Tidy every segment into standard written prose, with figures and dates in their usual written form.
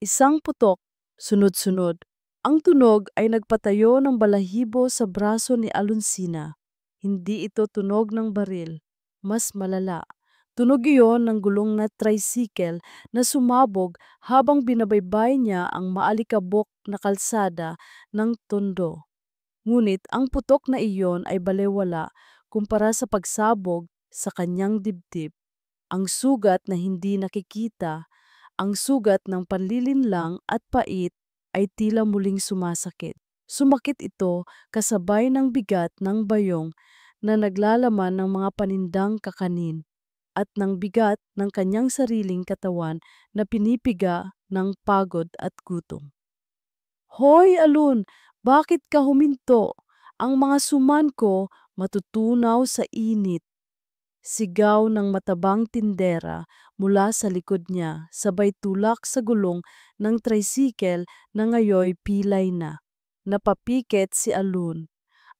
Isang putok, sunod-sunod. Ang tunog ay nagpatayo ng balahibo sa braso ni Alonsina. Hindi ito tunog ng baril. Mas malala. Tunog iyon ng gulong na tricycle na sumabog habang binabaybay niya ang maalikabok na kalsada ng Tondo. Ngunit ang putok na iyon ay balewala kumpara sa pagsabog sa kanyang dibdib. Ang sugat na hindi nakikita, ang sugat ng panlilinlang at pait ay tila muling sumasakit. Sumakit ito kasabay ng bigat ng bayong na naglalaman ng mga panindang kakanin at ng bigat ng kanyang sariling katawan na pinipiga ng pagod at gutom. Hoy, Alun! Bakit ka huminto? Ang mga suman ko matutunaw sa init. Sigaw ng matabang tindera mula sa likod niya, sabay tulak sa gulong ng tricycle na ngayoy pilay na. Napapikit si Alun.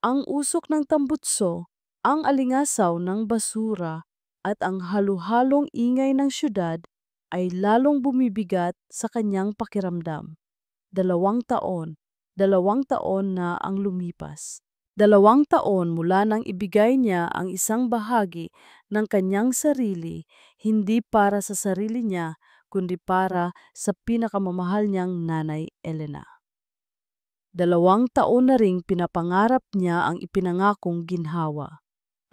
Ang usok ng tambutso, ang alingasaw ng basura, at ang halu-halong ingay ng syudad ay lalong bumibigat sa kanyang pakiramdam. 2 taon, 2 taon na ang lumipas. 2 taon mula nang ibigay niya ang isang bahagi ng kanyang sarili, hindi para sa sarili niya, kundi para sa pinakamamahal niyang nanay, Elena. 2 taon na ring pinapangarap niya ang ipinangakong ginhawa.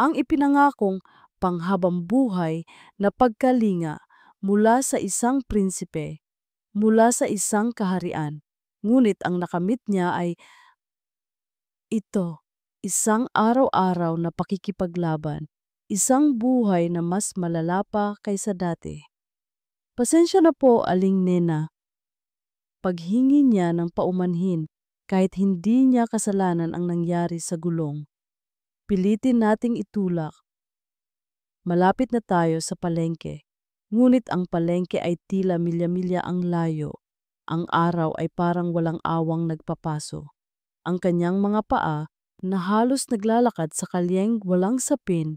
Ang ipinangakong panghabang buhay na pagkalinga mula sa isang prinsipe, mula sa isang kaharian. Ngunit ang nakamit niya ay ito, isang araw-araw na pakikipaglaban, isang buhay na mas malala pa kaysa dati. Pasensya na po, Aling Nena. Paghingi niya ng paumanhin kahit hindi niya kasalanan ang nangyari sa gulong. Pilitin nating itulak. Malapit na tayo sa palengke. Ngunit ang palengke ay tila milya-milya ang layo. Ang araw ay parang walang awang nagpapaso. Ang kanyang mga paa na halos naglalakad sa kalyeng walang sapin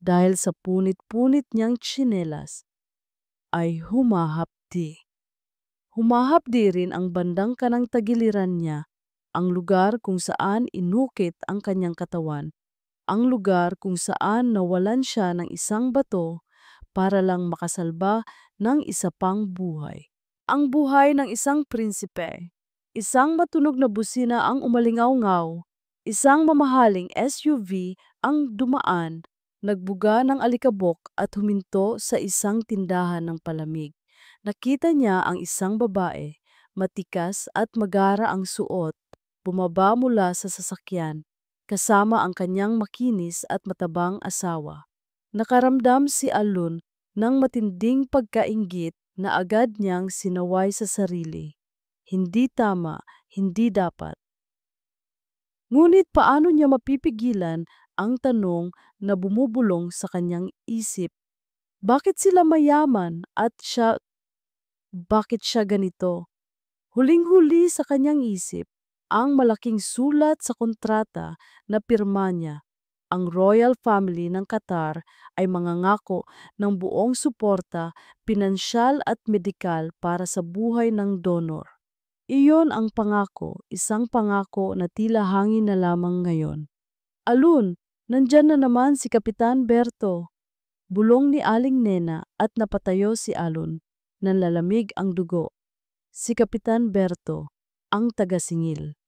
dahil sa punit-punit niyang tsinelas ay humahapdi. Humahapdi rin ang bandang kanang tagiliran niya, ang lugar kung saan inukit ang kanyang katawan, ang lugar kung saan nawalan siya ng isang bato para lang makasalba ng isa pang buhay. Ang buhay ng isang prinsipe. Isang matunog na busina ang umalingaw-ngaw. Isang mamahaling SUV ang dumaan, nagbuga ng alikabok at huminto sa isang tindahan ng palamig. Nakita niya ang isang babae, matikas at magara ang suot, bumaba mula sa sasakyan, kasama ang kanyang makinis at matabang asawa. Nakaramdam si Alun ng matinding pagkainggit na agad niyang sinaway sa sarili. Hindi tama, hindi dapat. Ngunit paano niya mapipigilan ang tanong na bumubulong sa kanyang isip? Bakit sila mayaman at bakit siya ganito? Huling-huli sa kanyang isip, ang malaking sulat sa kontrata na pirma niya. Ang royal family ng Qatar ay mangangako ng buong suporta, pinansyal at medikal para sa buhay ng donor. Iyon ang pangako, isang pangako na tila hangin na lamang ngayon. Alun, nandyan na naman si Kapitan Berto. Bulong ni Aling Nena at napatayo si Alun. Nanlalamig ang dugo. Si Kapitan Berto, ang tagasingil.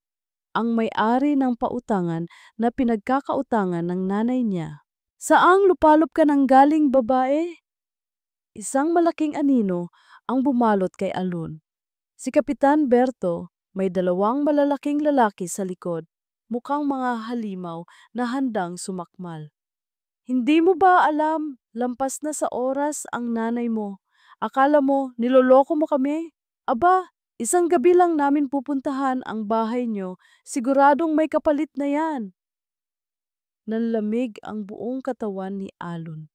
Ang may-ari ng pautangan na pinagkakautangan ng nanay niya. Saang lupalop ka nang galing, babae? Isang malaking anino ang bumalot kay Alun. Si Kapitan Berto may 2 malalaking lalaki sa likod, mukhang mga halimaw na handang sumakmal. Hindi mo ba alam, lampas na sa oras ang nanay mo. Akala mo, niloloko mo kami? Aba, isang gabi lang namin pupuntahan ang bahay nyo, siguradong may kapalit na yan. Nanlamig ang buong katawan ni Alun.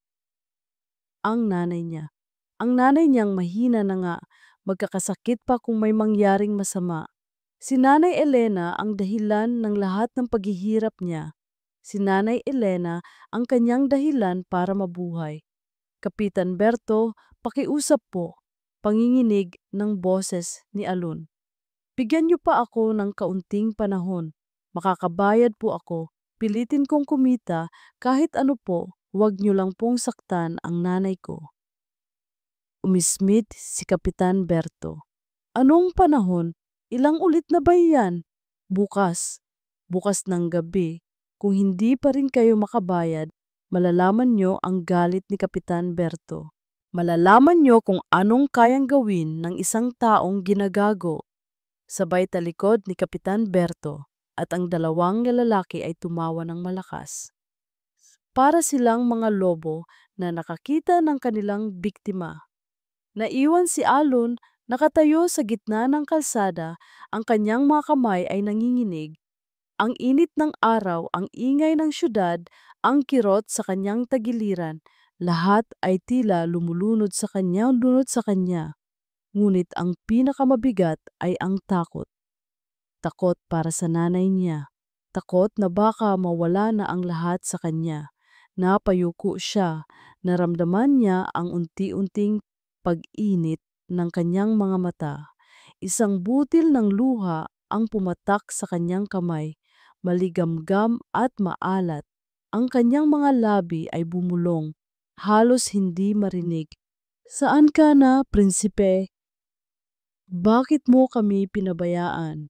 Ang nanay niya. Ang nanay niyang mahina na nga, magkakasakit pa kung may mangyaring masama. Si Nanay Elena ang dahilan ng lahat ng paghihirap niya. Si Nanay Elena ang kanyang dahilan para mabuhay. Kapitan Berto, pakiusap po. panginginig ng boses ni Alun. Bigyan niyo pa ako ng kaunting panahon. Makakabayad po ako. Pilitin kong kumita kahit ano po, huwag niyo lang pong saktan ang nanay ko. Umismit si Kapitan Berto. Anong panahon? Ilang ulit na ba yan? Bukas. Bukas ng gabi. Kung hindi pa rin kayo makabayad, malalaman nyo ang galit ni Kapitan Berto. Malalaman nyo kung anong kayang gawin ng isang taong ginagago. Sabay talikod ni Kapitan Berto at ang dalawang lalaki ay tumawa ng malakas. Para silang mga lobo na nakakita ng kanilang biktima. Naiwan si Alun nakatayo sa gitna ng kalsada, ang kanyang mga kamay ay nanginginig. Ang init ng araw, ang ingay ng syudad, ang kirot sa kanyang tagiliran, lahat ay tila lumulunod sa kanya, lunod sa kanya. Ngunit ang pinakamabigat ay ang takot. Takot para sa nanay niya. Takot na baka mawala na ang lahat sa kanya. Napayuko siya, naramdaman niya ang unti-unting pag-init ng kanyang mga mata. Isang butil ng luha ang pumatak sa kanyang kamay, maligamgam at maalat. Ang kanyang mga labi ay bumulong, halos hindi marinig. Saan ka na, prinsipe? Bakit mo kami pinabayaan?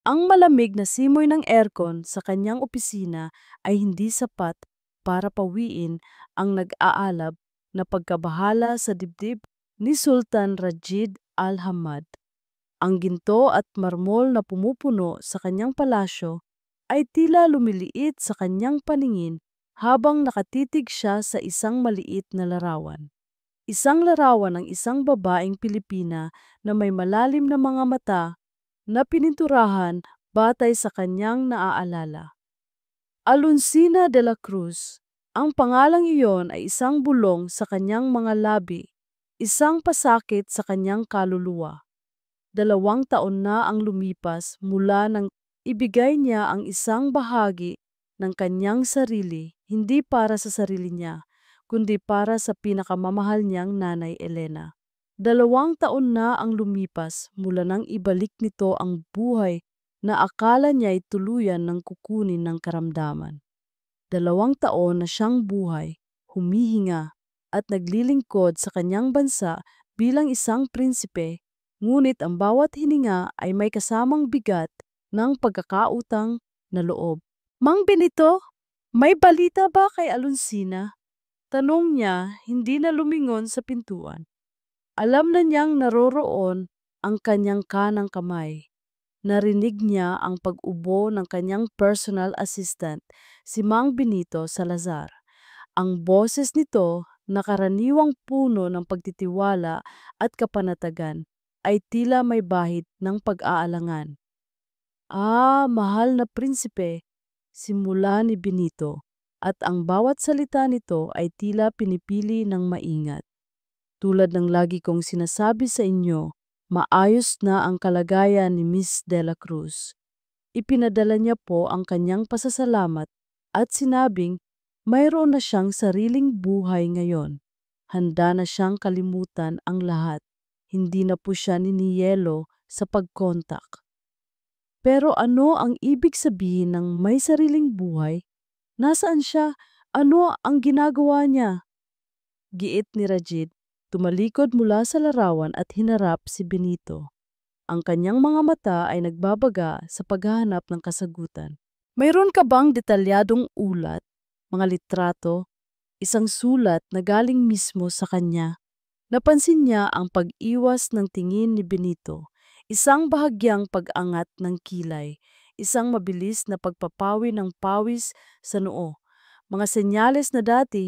Ang malamig na simoy ng aircon sa kanyang opisina ay hindi sapat para pawiin ang nag-aalab na pagkabahala sa dibdib ni Sultan Rajid Al-Hamad. Ang ginto at marmol na pumupuno sa kanyang palasyo ay tila lumiliit sa kanyang paningin habang nakatitig siya sa isang maliit na larawan. Isang larawan ng isang babaeng Pilipina na may malalim na mga mata na pininturahan batay sa kanyang naaalala. Alonsina de la Cruz. Ang pangalang iyon ay isang bulong sa kanyang mga labi, isang pasakit sa kanyang kaluluwa. 2 taon na ang lumipas mula nang ibigay niya ang isang bahagi ng kanyang sarili, hindi para sa sarili niya, kundi para sa pinakamamahal niyang nanay Elena. 2 taon na ang lumipas mula nang ibalik nito ang buhay na akala niya ay tuluyan ng kukunin ng karamdaman. 2 taon na siyang buhay, humihinga at naglilingkod sa kanyang bansa bilang isang prinsipe, ngunit ang bawat hininga ay may kasamang bigat ng pagkakautang na loob. Mang Benito, may balita ba kay Alonsina? Tanong niya, hindi na lumingon sa pintuan. Alam na niyang naroroon ang kanyang kanang kamay. Narinig niya ang pag-ubo ng kanyang personal assistant, si Mang Benito Salazar. Ang boses nito, nakaraniwang puno ng pagtitiwala at kapanatagan, ay tila may bahid ng pag-aalangan. Mahal na prinsipe, simula ni Benito, at ang bawat salita nito ay tila pinipili ng maingat. Tulad ng lagi kong sinasabi sa inyo, maayos na ang kalagayan ni Miss de la Cruz. Ipinadala niya po ang kanyang pasasalamat at sinabing mayroon na siyang sariling buhay ngayon. Handa na siyang kalimutan ang lahat. Hindi na po siya niniyelo sa pagkontak. Pero ano ang ibig sabihin ng may sariling buhay? Nasaan siya? Ano ang ginagawa niya? Giit ni Rajid, tumalikod mula sa larawan at hinarap si Benito. Ang kanyang mga mata ay nagbabaga sa paghahanap ng kasagutan. Mayroon ka bang detalyadong ulat, mga litrato, isang sulat na galing mismo sa kanya? Napansin niya ang pag-iwas ng tingin ni Benito, isang bahagyang pag-angat ng kilay, isang mabilis na pagpapawi ng pawis sa noo. Mga senyales na dati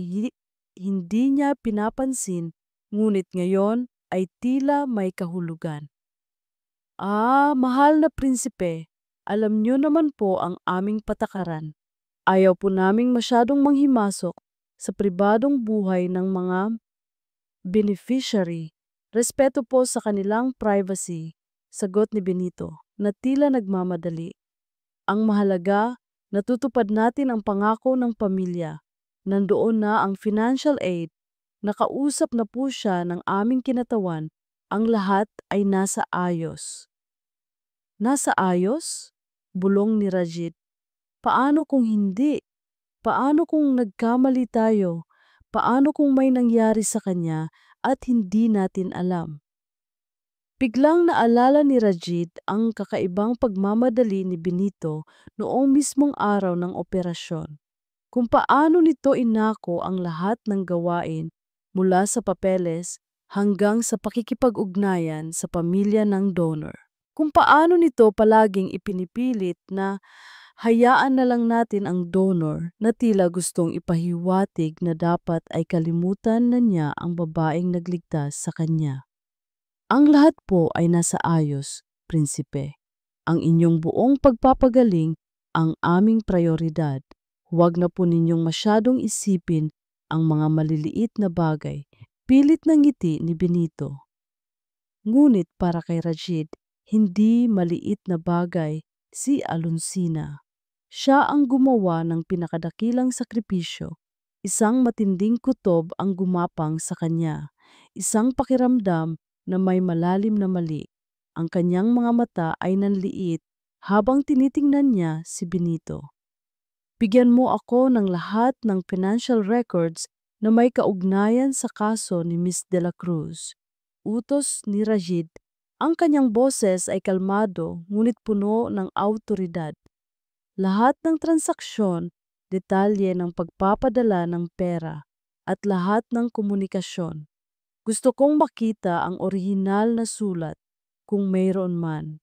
hindi niya pinapansin, ngunit ngayon ay tila may kahulugan. Mahal na prinsipe, alam niyo naman po ang aming patakaran. Ayaw po naming masyadong manghimasok sa pribadong buhay ng mga beneficiary. Respeto po sa kanilang privacy, sagot ni Benito, na tila nagmamadali. Ang mahalaga, natutupad natin ang pangako ng pamilya. Nandoon na ang financial aid. Nakausap na po siya ng aming kinatawan. Ang lahat ay nasa ayos. Nasa ayos? Bulong ni Rajit. Paano kung hindi? Paano kung nagkamali tayo? Paano kung may nangyari sa kanya at hindi natin alam? Biglang naalala ni Rajit ang kakaibang pagmamadali ni Benito noong mismong araw ng operasyon. Kung paano nito inako ang lahat ng gawain mula sa papeles hanggang sa pakikipag-ugnayan sa pamilya ng donor. Kung paano nito palaging ipinipilit na hayaan na lang natin ang donor na tila gustong ipahiwatig na dapat ay kalimutan na niya ang babaeng nagligtas sa kanya. Ang lahat po ay nasa ayos, prinsipe. Ang inyong buong pagpapagaling ang aming prioridad. Huwag na po ninyong masyadong isipin ang mga maliliit na bagay. Pilit ng ngiti ni Benito. Ngunit para kay Rajid, hindi maliit na bagay si Alonsina. Siya ang gumawa ng pinakadakilang sakripisyo. Isang matinding kutob ang gumapang sa kanya. Isang pakiramdam na may malalim na mali. Ang kanyang mga mata ay nanliit habang tinitingnan niya si Benito. Bigyan mo ako ng lahat ng financial records na may kaugnayan sa kaso ni Miss De La Cruz. Utos ni Rajid. Ang kanyang boses ay kalmado ngunit puno ng awtoridad. Lahat ng transaksyon, detalye ng pagpapadala ng pera, at lahat ng komunikasyon. Gusto kong makita ang orihinal na sulat, kung mayroon man.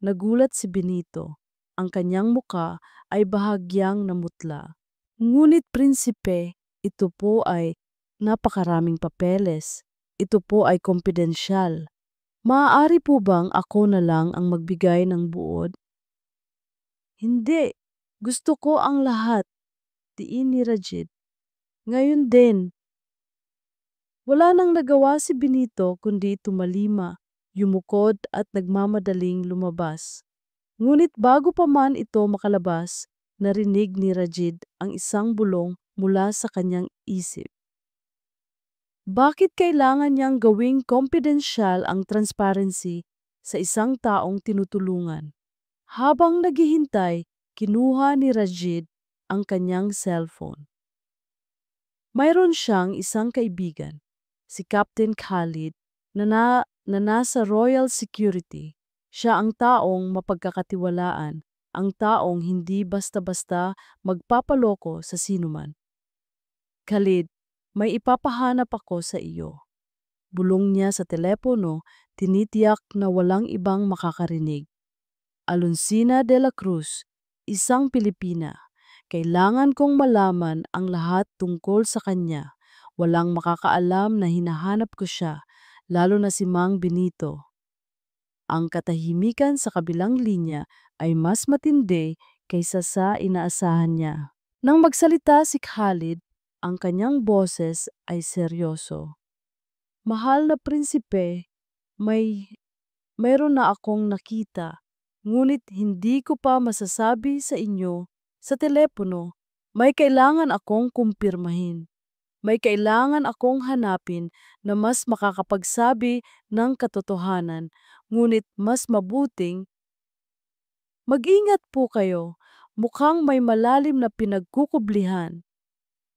Nagulat si Benito. Ang kanyang muka ay bahagyang namutla. Ngunit prinsipe, ito po ay napakaraming papeles. Ito po ay kompidensyal. Maaari po bang ako na lang ang magbigay ng buod? Hindi. Gusto ko ang lahat. Tiin ni Rajid. Ngayon din. Wala nang nagawa si Benito kundi tumalima, yumukod at nagmamadaling lumabas. Ngunit bago pa man ito makalabas, narinig ni Rajid ang isang bulong mula sa kanyang isip. Bakit kailangan niyang gawing confidential ang transparency sa isang taong tinutulungan? Habang naghihintay, kinuha ni Rajid ang kanyang cellphone. Mayroon siyang isang kaibigan, si Captain Khalid, na nasa Royal Security. Siya ang taong mapagkakatiwalaan, ang taong hindi basta-basta magpapaloko sa sinuman. Khalid, may ipapahanap ako sa iyo. Bulong niya sa telepono, tinitiyak na walang ibang makakarinig. Alonsina de la Cruz, isang Pilipina. Kailangan kong malaman ang lahat tungkol sa kanya. Walang makakaalam na hinahanap ko siya, lalo na si Mang Benito. Ang katahimikan sa kabilang linya ay mas matindi kaysa sa inaasahan niya. Nang magsalita si Khalid, ang kanyang boses ay seryoso. Mahal na prinsipe, mayroon na akong nakita, ngunit hindi ko pa masasabi sa inyo sa telepono. May kailangan akong kumpirmahin. May kailangan akong hanapin na mas makakapagsabi ng katotohanan, ngunit mas mabuting mag-ingat po kayo. Mukhang may malalim na pinagkukublihan.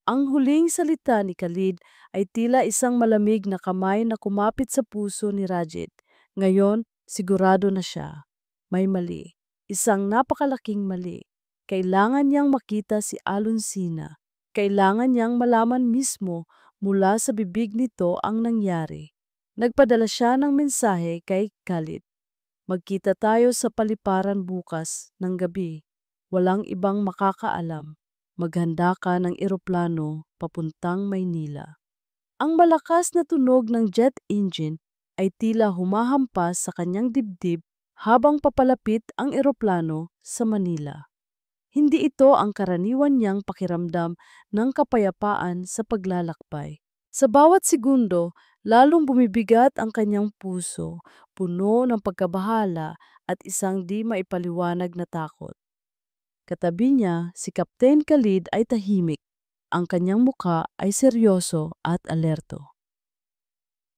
Ang huling salita ni Khalid ay tila isang malamig na kamay na kumapit sa puso ni Rajid. Ngayon, sigurado na siya. May mali. Isang napakalaking mali. Kailangan niyang makita si Alonsina. Kailangan niyang malaman mismo mula sa bibig nito ang nangyari. Nagpadala siya ng mensahe kay Khalid. Magkita tayo sa paliparan bukas ng gabi. Walang ibang makakaalam. Maghanda ka ng eroplano papuntang Maynila. Ang malakas na tunog ng jet engine ay tila humahampas sa kanyang dibdib habang papalapit ang eroplano sa Manila. Hindi ito ang karaniwan niyang pakiramdam ng kapayapaan sa paglalakbay. Sa bawat segundo, Lalong bumibigat ang kanyang puso, puno ng pagkabahala at isang di maipaliwanag na takot. Katabi niya, si Kapten Khalid ay tahimik. Ang kanyang muka ay seryoso at alerto.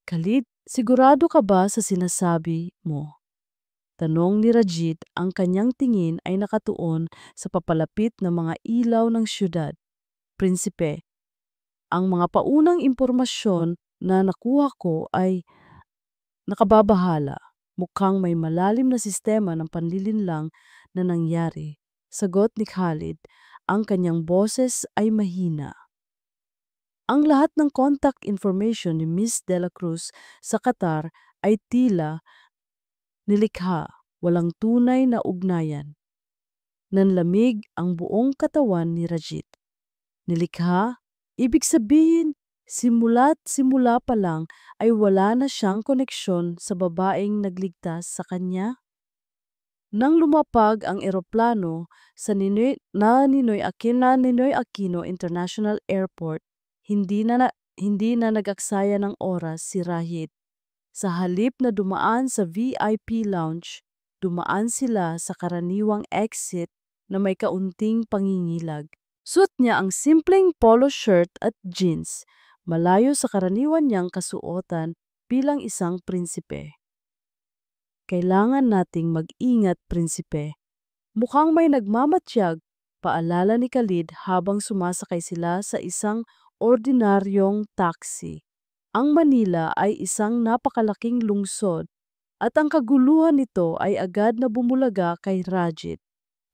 Khalid, sigurado ka ba sa sinasabi mo? Tanong ni Rajit, ang kanyang tingin ay nakatuon sa papalapit na mga ilaw ng syudad. Prinsipe, ang mga paunang impormasyon na nakuha ko ay nakababahala. Mukhang may malalim na sistema ng panlilinlang na nangyari. Sagot ni Khalid, ang kanyang boses ay mahina. Ang lahat ng contact information ni Miss De La Cruz sa Qatar ay tila nilikha, walang tunay na ugnayan. Nanlamig ang buong katawan ni Rajit. Nilikha, ibig sabihin, simula't simula pa lang ay wala na siyang koneksyon sa babaeng nagligtas sa kanya. Nang lumapag ang eroplano sa Ninoy Aquino International Airport, hindi na nag-aksaya ng oras si Rahit. Sa halip na dumaan sa VIP lounge, dumaan sila sa karaniwang exit na may kaunting pangingilag. Suot niya ang simpleng polo shirt at jeans, malayo sa karaniwan niyang kasuotan bilang isang prinsipe. Kailangan nating mag-ingat, prinsipe. Mukhang may nagmamatiyag, paalala ni Khalid habang sumasakay sila sa isang ordinaryong taxi. Ang Manila ay isang napakalaking lungsod at ang kaguluhan nito ay agad na bumulaga kay Rajit.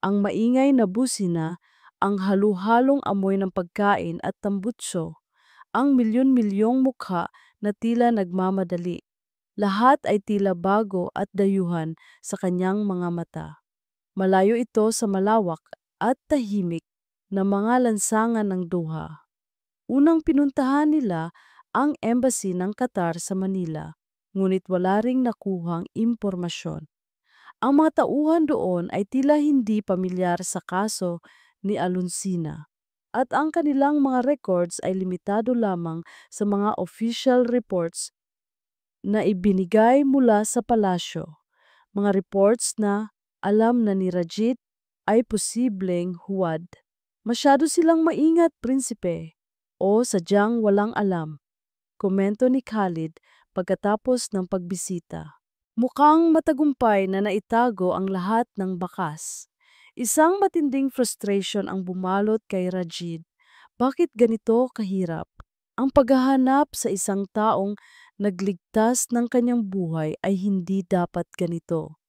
Ang maingay na busina, ang halu-halong amoy ng pagkain at tambutso, ang milyon-milyong mukha na tila nagmamadali. Lahat ay tila bago at dayuhan sa kanyang mga mata. Malayo ito sa malawak at tahimik na mga lansangan ng Doha. Unang pinuntahan nila ang embassy ng Qatar sa Manila, ngunit wala ring nakuhang impormasyon. Ang mga tauhan doon ay tila hindi pamilyar sa kaso ni Aluncina at ang kanilang mga records ay limitado lamang sa mga official reports na ibinigay mula sa palasyo. Mga reports na alam na ni Rajit ay posibleng huwad. Masyado silang maingat, prinsipe, o sadyang walang alam. Komento ni Khalid pagkatapos ng pagbisita. Mukhang matagumpay na naitago ang lahat ng bakas. Isang matinding frustration ang bumalot kay Rajid. Bakit ganito kahirap? Ang paghahanap sa isang taong nagligtas ng kanyang buhay ay hindi dapat ganito.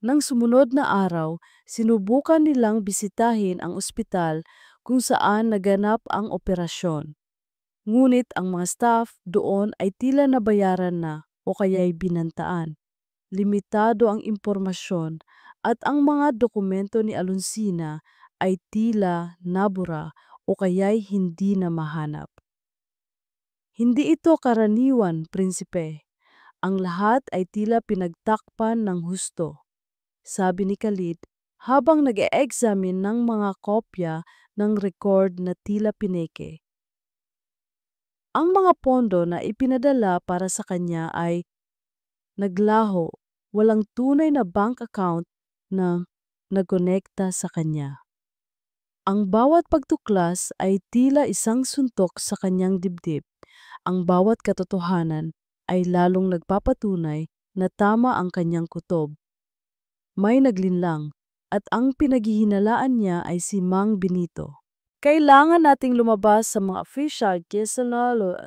Nang sumunod na araw, sinubukan nilang bisitahin ang ospital kung saan naganap ang operasyon. Ngunit ang mga staff doon ay tila nabayaran na o kaya'y binantaan. Limitado ang impormasyon at ang mga dokumento ni Aluncina ay tila nabura o kaya'y hindi na mahanap. Hindi ito karaniwan, prinsipe. Ang lahat ay tila pinagtakpan ng husto, sabi ni Khalid habang nag-e-examine ng mga kopya ng record na tila pineke. Ang mga pondo na ipinadala para sa kanya ay naglaho, walang tunay na bank account na nagkonekta sa kanya. Ang bawat pagtuklas ay tila isang suntok sa kanyang dibdib. Ang bawat katotohanan ay lalong nagpapatunay na tama ang kanyang kutob. May naglinlang at ang pinaghihinalaan niya ay si Mang Benito. Kailangan nating lumabas sa mga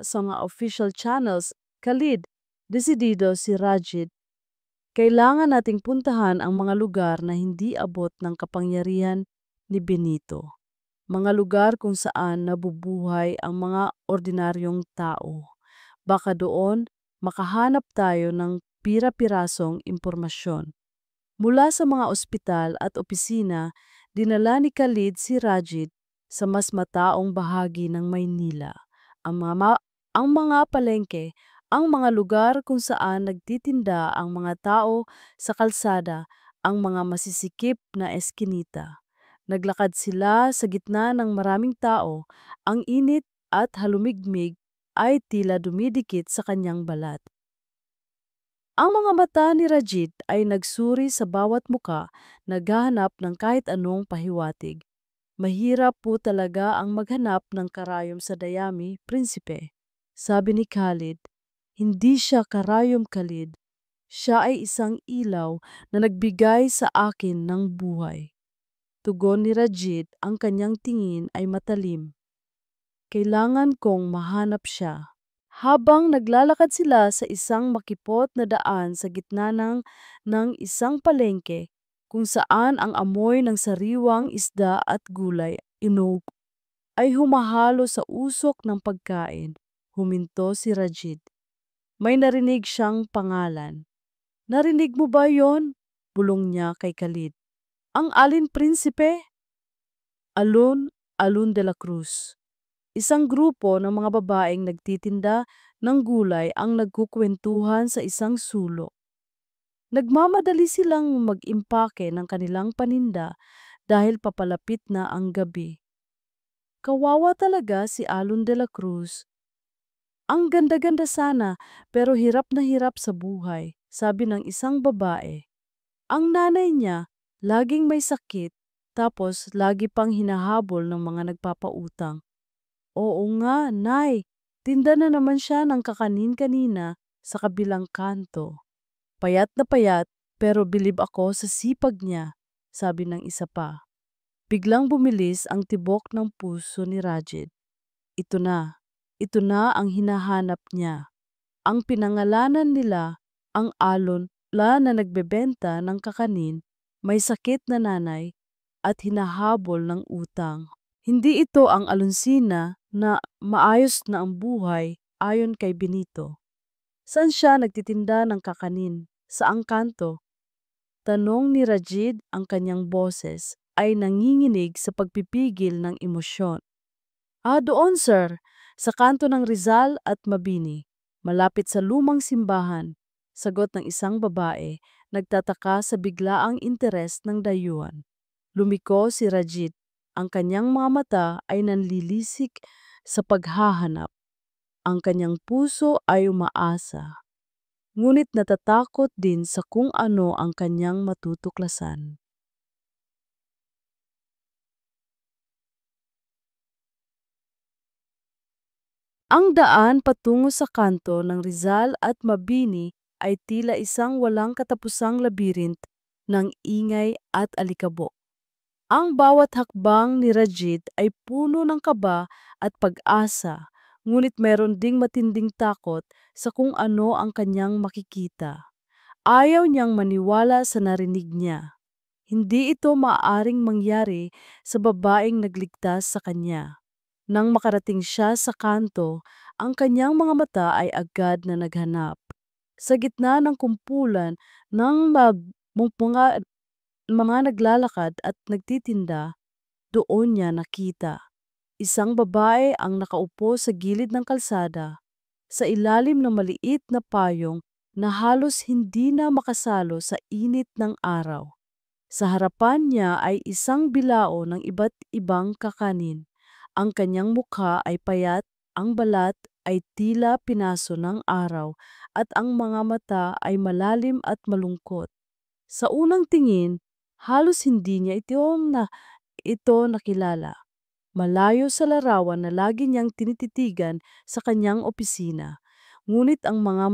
sa mga official channels. Khalid, desidido si Rajid. Kailangan nating puntahan ang mga lugar na hindi abot ng kapangyarihan ni Benito. Mga lugar kung saan nabubuhay ang mga ordinaryong tao. Baka doon makahanap tayo ng pira-pirasong impormasyon. Mula sa mga ospital at opisina, dinala ni Khalid si Rajid sa mas mataong bahagi ng Maynila. Ang mga palengke, ang mga lugar kung saan nagtitinda ang mga tao sa kalsada, ang mga masisikip na eskinita. Naglakad sila sa gitna ng maraming tao, ang init at halumigmig ay tila dumidikit sa kanyang balat. Ang mga mata ni Rajit ay nagsuri sa bawat muka, naghahanap ng kahit anong pahiwatig. Mahirap po talaga ang maghanap ng karayom sa dayami, prinsipe. Sabi ni Khalid, hindi siya karayom, Khalid. Siya ay isang ilaw na nagbigay sa akin ng buhay. Tugon ni Rajit, ang kanyang tingin ay matalim. Kailangan kong mahanap siya. Habang naglalakad sila sa isang makipot na daan sa gitna ng isang palengke, kung saan ang amoy ng sariwang isda at gulay ay humahalo sa usok ng pagkain, huminto si Rajit. May narinig siyang pangalan. Narinig mo ba yon? Bulong niya kay Khalid. Ang alin, prinsipe? Alun de la Cruz. Isang grupo ng mga babaeng nagtitinda ng gulay ang nagkukwentuhan sa isang sulok. Nagmamadali silang mag-impake ng kanilang paninda dahil papalapit na ang gabi. Kawawa talaga si Alun de la Cruz. Ang ganda-ganda sana pero hirap na hirap sa buhay, sabi ng isang babae. Ang nanay niya laging may sakit tapos lagi pang hinahabol ng mga nagpapautang. Oo nga, Nay. Tinda na naman siya ng kakanin kanina sa kabilang kanto. Payat na payat pero bilib ako sa sipag niya, sabi ng isa pa. Biglang bumilis ang tibok ng puso ni Rajit. Ito na ang hinahanap niya. Ang pinangalanan nila, ang alon na nagbebenta ng kakanin, may sakit na nanay at hinahabol ng utang. Hindi ito ang Alonsina na maayos na ang buhay ayon kay Benito. Saan siya nagtitinda ng kakanin? Saang kanto? Tanong ni Rajid, ang kanyang boses ay nanginginig sa pagpipigil ng emosyon. Doon sir, sa kanto ng Rizal at Mabini, malapit sa lumang simbahan, sagot ng isang babae, nagtataka sa biglaang interes ng dayuhan. Lumiko si Rajid. Ang kanyang mga mata ay nanlilisik sa paghahanap. Ang kanyang puso ay umaasa. Ngunit natatakot din sa kung ano ang kanyang matutuklasan. Ang daan patungo sa kanto ng Rizal at Mabini ay tila isang walang katapusang labirint ng ingay at alikabok. Ang bawat hakbang ni Rajit ay puno ng kaba at pag-asa, ngunit meron ding matinding takot sa kung ano ang kanyang makikita. Ayaw niyang maniwala sa narinig niya. Hindi ito maaaring mangyari sa babaeng nagligtas sa kanya. Nang makarating siya sa kanto, ang kanyang mga mata ay agad na naghanap. Sa gitna ng kumpulan ng mga naglalakad at nagtitinda, doon niya nakita. Isang babae ang nakaupo sa gilid ng kalsada, sa ilalim ng maliit na payong na halos hindi na makasalo sa init ng araw. Sa harapan niya ay isang bilao ng iba't ibang kakanin. Ang kanyang mukha ay payat, ang balat ay tila pinaso ng araw at ang mga mata ay malalim at malungkot. Sa unang tingin, halos hindi niya ito nakilala. Malayo sa larawan na lagi niyang tinititigan sa kanyang opisina. Ngunit ang mga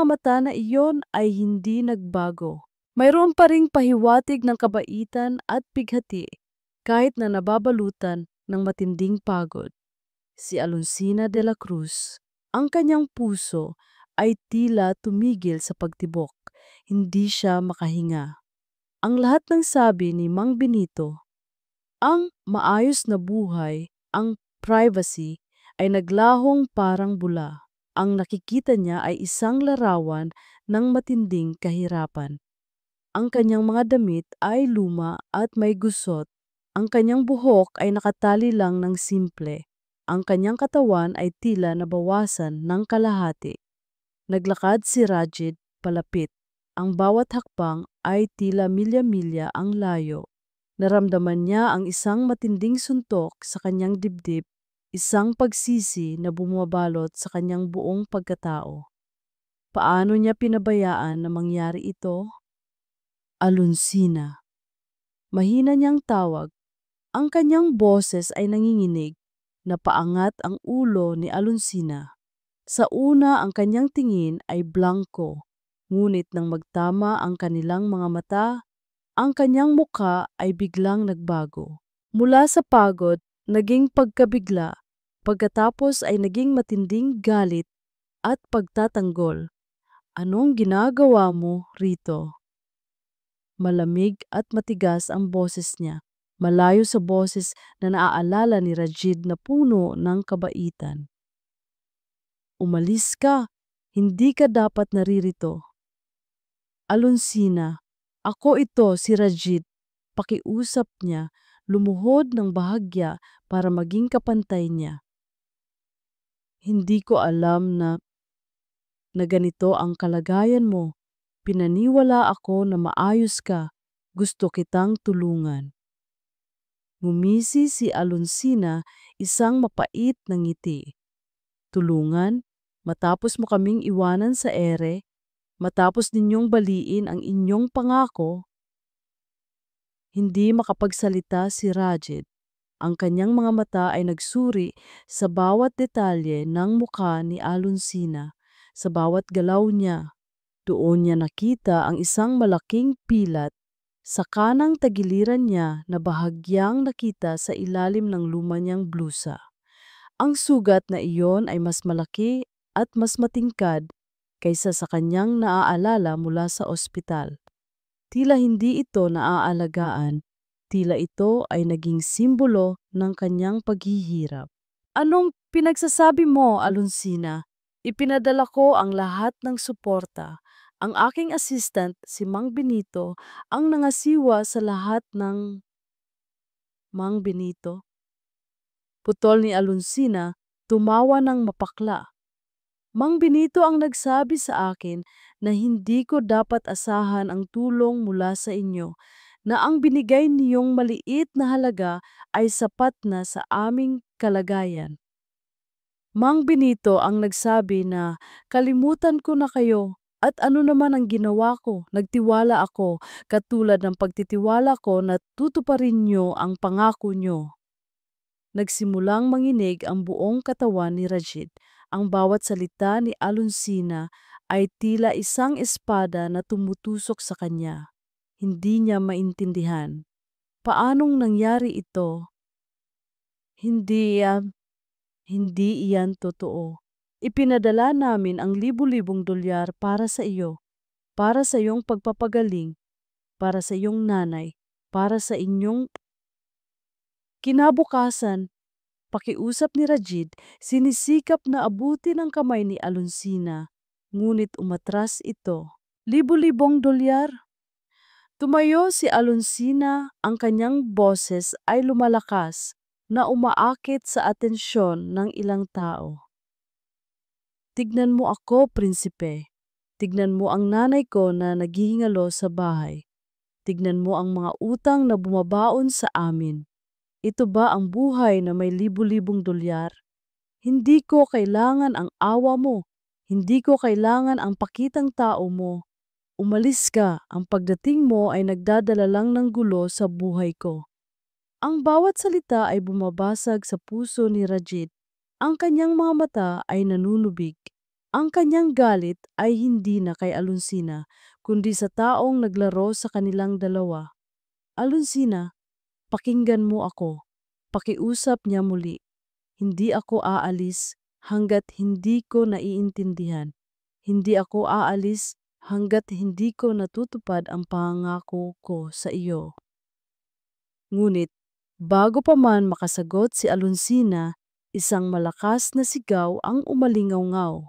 mata na iyon ay hindi nagbago. Mayroon pa ring pahiwatig ng kabaitan at pighati kahit na nababalutan ng matinding pagod. Si Alonsina de la Cruz, ang kanyang puso ay tila tumigil sa pagtibok. Hindi siya makahinga. Ang lahat ng sabi ni Mang Benito, ang maayos na buhay, ang privacy, ay naglahong parang bula. Ang nakikita niya ay isang larawan ng matinding kahirapan. Ang kanyang mga damit ay luma at may gusot. Ang kanyang buhok ay nakatali lang ng simple. Ang kanyang katawan ay tila nabawasan ng kalahati. Naglakad si Rajid palapit. Ang bawat hakbang ay tila milya-milya ang layo. Naramdaman niya ang isang matinding suntok sa kanyang dibdib, isang pagsisi na bumabalot sa kanyang buong pagkatao. Paano niya pinabayaan na mangyari ito? Alunsina. Mahina niyang tawag. Ang kanyang boses ay nanginginig. Napaangat ang ulo ni Alunsina. Sa una ang kanyang tingin ay blanko, ngunit nang magtama ang kanilang mga mata, ang kanyang mukha ay biglang nagbago. Mula sa pagod, naging pagkabigla, pagkatapos ay naging matinding galit at pagtatanggol. Anong ginagawa mo rito? Malamig at matigas ang boses niya, malayo sa boses na naaalala ni Rajid na puno ng kabaitan. Umalis ka, hindi ka dapat naririto. Alunsina, ako ito si Rajid. Pakiusap niya, lumuhod ng bahagya para maging kapantay niya. Hindi ko alam na ganito ang kalagayan mo. Pinaniwala ako na maayos ka. Gusto kitang tulungan. Ngumisi si Alunsina, isang mapait na ngiti. Tulungan? Matapos mo kaming iwanan sa ere? Matapos ninyong baliin ang inyong pangako? Hindi makapagsalita si Rajid. Ang kanyang mga mata ay nagsuri sa bawat detalye ng mukha ni Alunsina, sa bawat galaw niya. Doon niya nakita ang isang malaking pilat sa kanang tagiliran niya na bahagyang nakita sa ilalim ng luma niyang blusa. Ang sugat na iyon ay mas malaki at mas matingkad kaysa sa kanyang naaalala mula sa ospital. Tila hindi ito naaalagaan, tila ito ay naging simbolo ng kanyang paghihirap. Anong pinagsasabi mo, Alunsina? Ipinadala ko ang lahat ng suporta. Ang aking assistant, si Mang Benito, ang nangasiwa sa lahat ng... Mang Benito? Putol ni Alunsina, tumawa ng mapakla. Mang Benito ang nagsabi sa akin na hindi ko dapat asahan ang tulong mula sa inyo, na ang binigay niyong maliit na halaga ay sapat na sa aming kalagayan. Mang Benito ang nagsabi na kalimutan ko na kayo at ano naman ang ginawa ko, nagtiwala ako katulad ng pagtitiwala ko na tutuparin niyo ang pangako niyo. Nagsimulang manginig ang buong katawan ni Rajid. Ang bawat salita ni Alunsina ay tila isang espada na tumutusok sa kanya. Hindi niya maintindihan. Paanong nangyari ito? Hindi iyan totoo. Ipinadala namin ang libu-libong dolyar para sa iyo, para sa iyong pagpapagaling, para sa iyong nanay, para sa inyong... Kinabukasan, pakiusap ni Rajid, sinisikap na abutin ang kamay ni Alunsina, ngunit umatras ito. Libu-libong dolyar? Tumayo si Alunsina, ang kanyang boses ay lumalakas na umaakit sa atensyon ng ilang tao. Tignan mo ako, prinsipe. Tignan mo ang nanay ko na naghihingalo sa bahay. Tignan mo ang mga utang na bumabaon sa amin. Ito ba ang buhay na may libu-libong dolyar? Hindi ko kailangan ang awa mo. Hindi ko kailangan ang pakitang tao mo. Umalis ka, ang pagdating mo ay nagdadala lang ng gulo sa buhay ko. Ang bawat salita ay bumabasag sa puso ni Rajid. Ang kanyang mga mata ay nanunubig. Ang kanyang galit ay hindi na kay Alunsina, kundi sa taong naglaro sa kanilang dalawa. Alunsina, pakinggan mo ako. Pakiusap niya muli. Hindi ako aalis hanggat hindi ko naiintindihan. Hindi ako aalis hanggat hindi ko natutupad ang pangako ko sa iyo. Ngunit, bago pa man makasagot si Alunsina, isang malakas na sigaw ang umalingaw-ngaw.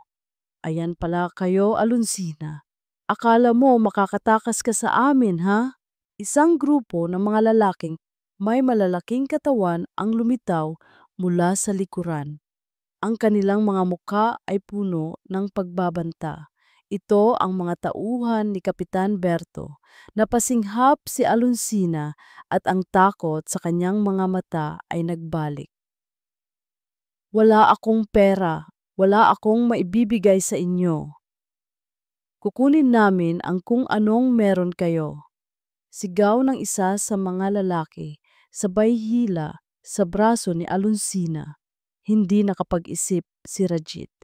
Ayan pala kayo, Alunsina. Akala mo makakatakas ka sa amin, ha? Isang grupo ng mga lalaking may malalaking katawan ang lumitaw mula sa likuran. Ang kanilang mga mukha ay puno ng pagbabanta. Ito ang mga tauhan ni Kapitan Berto. Napasinghap si Alunsina at ang takot sa kanyang mga mata ay nagbalik. Wala akong pera, wala akong maibibigay sa inyo. Kukunin namin ang kung anong meron kayo. Sigaw ng isa sa mga lalaki, sabay hila sa braso ni Alonsina. Hindi nakapag-isip si Rajit.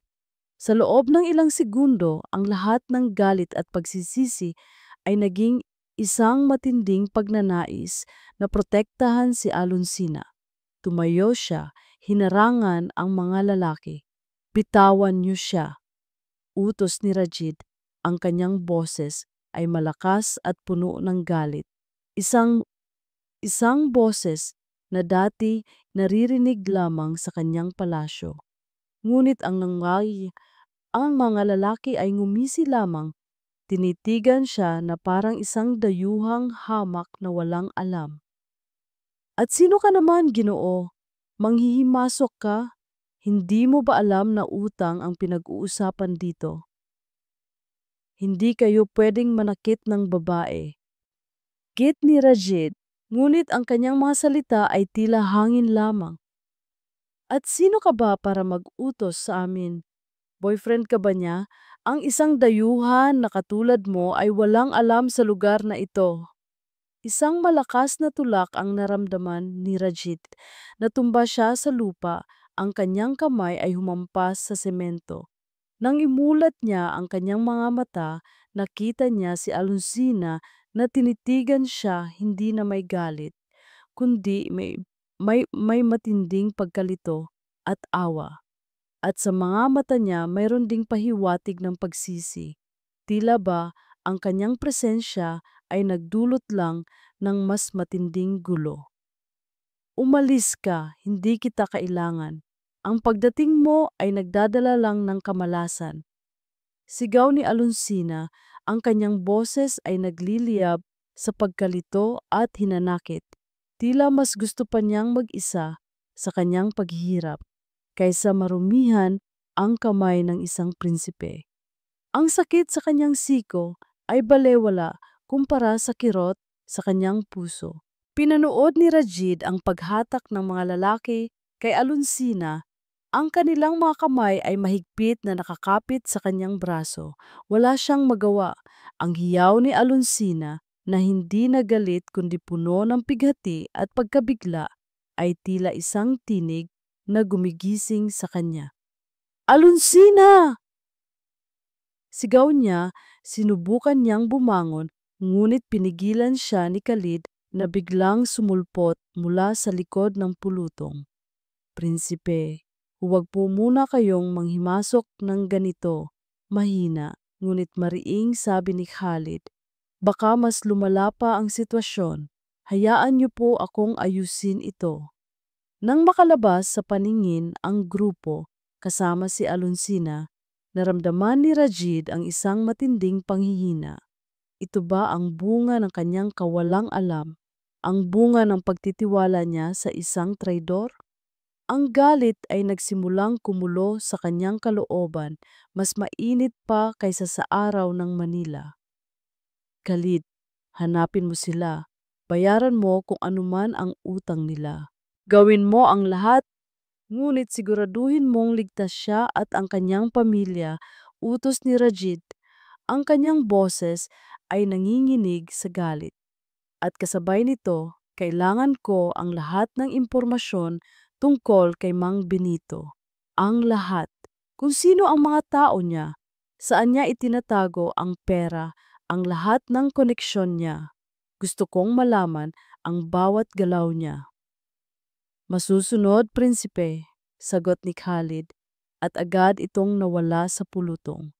Sa loob ng ilang segundo, ang lahat ng galit at pagsisisi ay naging isang matinding pagnanais na protektahan si Alonsina. Tumayo siya, hinarangan ang mga lalaki. Bitawan niyo siya. Utos ni Rajit, ang kanyang boses ay malakas at puno ng galit. Isang isang boses na dati naririnig lamang sa kanyang palasyo. Ngunit ang mga lalaki ay ngumisi lamang, tinitigan siya na parang isang dayuhang hamak na walang alam. At sino ka naman, Ginoo? Manghihimasok ka? Hindi mo ba alam na utang ang pinag-uusapan dito? Hindi kayo pwedeng manakit ng babae. Git ni Rajid, ngunit ang kanyang mga salita ay tila hangin lamang. At sino ka ba para mag-utos sa amin? Boyfriend ka ba niya? Ang isang dayuhan na katulad mo ay walang alam sa lugar na ito. Isang malakas na tulak ang naramdaman ni Rajit. Natumba siya sa lupa, ang kanyang kamay ay humampas sa semento. Nang imulat niya ang kanyang mga mata, nakita niya si Alonsina na tinitigan siya hindi na may galit, kundi may matinding pagkalito at awa. At sa mga mata niya mayroon ding pahiwatig ng pagsisi. Tila ba ang kanyang presensya ay nagdulot lang ng mas matinding gulo. Umalis ka, hindi kita kailangan. Ang pagdating mo ay nagdadala lang ng kamalasan. Sigaw ni Alonsina, ang kanyang boses ay nagliliyab sa pagkalito at hinanakit. Tila mas gusto pa niyang mag-isa sa kanyang paghihirap kaysa marumihan ang kamay ng isang prinsipe. Ang sakit sa kanyang siko ay balewala kumpara sa kirot sa kanyang puso. Pinanood ni Rajid ang paghatak ng mga lalaki kay Alonsina. Ang kanilang mga kamay ay mahigpit na nakakapit sa kanyang braso. Wala siyang magawa. Ang hiyaw ni Alonsina na hindi nagalit kundi puno ng pighati at pagkabigla ay tila isang tinig na gumigising sa kanya. Alonsina! Sigaw niya, sinubukan niyang bumangon, ngunit pinigilan siya ni Khalid na biglang sumulpot mula sa likod ng pulutong. Prinsipe, huwag po muna kayong manghimasok ng ganito, mahina, ngunit mariing sabi ni Khalid. Baka mas lumala pa ang sitwasyon. Hayaan niyo po akong ayusin ito. Nang makalabas sa paningin ang grupo kasama si Alonsina, naramdaman ni Rajid ang isang matinding panghihina. Ito ba ang bunga ng kanyang kawalang alam? Ang bunga ng pagtitiwala niya sa isang traidor? Ang galit ay nagsimulang kumulo sa kanyang kalooban, mas mainit pa kaysa sa araw ng Manila. Khalid, hanapin mo sila. Bayaran mo kung anuman ang utang nila. Gawin mo ang lahat, ngunit siguraduhin mong ligtas siya at ang kanyang pamilya. Utos ni Rajid. Ang kanyang boses ay nanginginig sa galit. At kasabay nito, kailangan ko ang lahat ng impormasyon tungkol kay Mang Benito. Ang lahat. Kung sino ang mga tao niya, saan niya itinatago ang pera, ang lahat ng koneksyon niya. Gusto kong malaman ang bawat galaw niya. Masusunod, prinsipe, sagot ni Khalid, at agad itong nawala sa pulutong.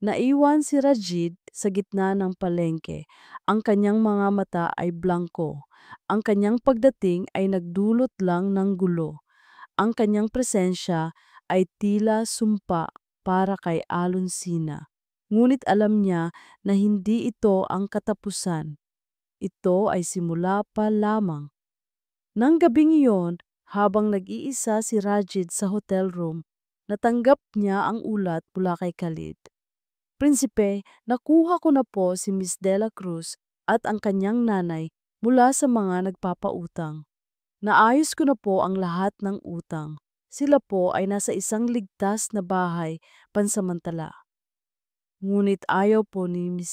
Naiwan si Rajid sa gitna ng palengke. Ang kanyang mga mata ay blangko. Ang kanyang pagdating ay nagdulot lang ng gulo. Ang kanyang presensya ay tila sumpa para kay Alonsina. Ngunit alam niya na hindi ito ang katapusan. Ito ay simula pa lamang. Nang gabing iyon, habang nag-iisa si Rajid sa hotel room, natanggap niya ang ulat mula kay Khalid. Prinsipe, nakuha ko na po si Miss Dela Cruz at ang kanyang nanay mula sa mga nagpapautang. Naayos ko na po ang lahat ng utang. Sila po ay nasa isang ligtas na bahay pansamantala. Ngunit ayaw po ni Miss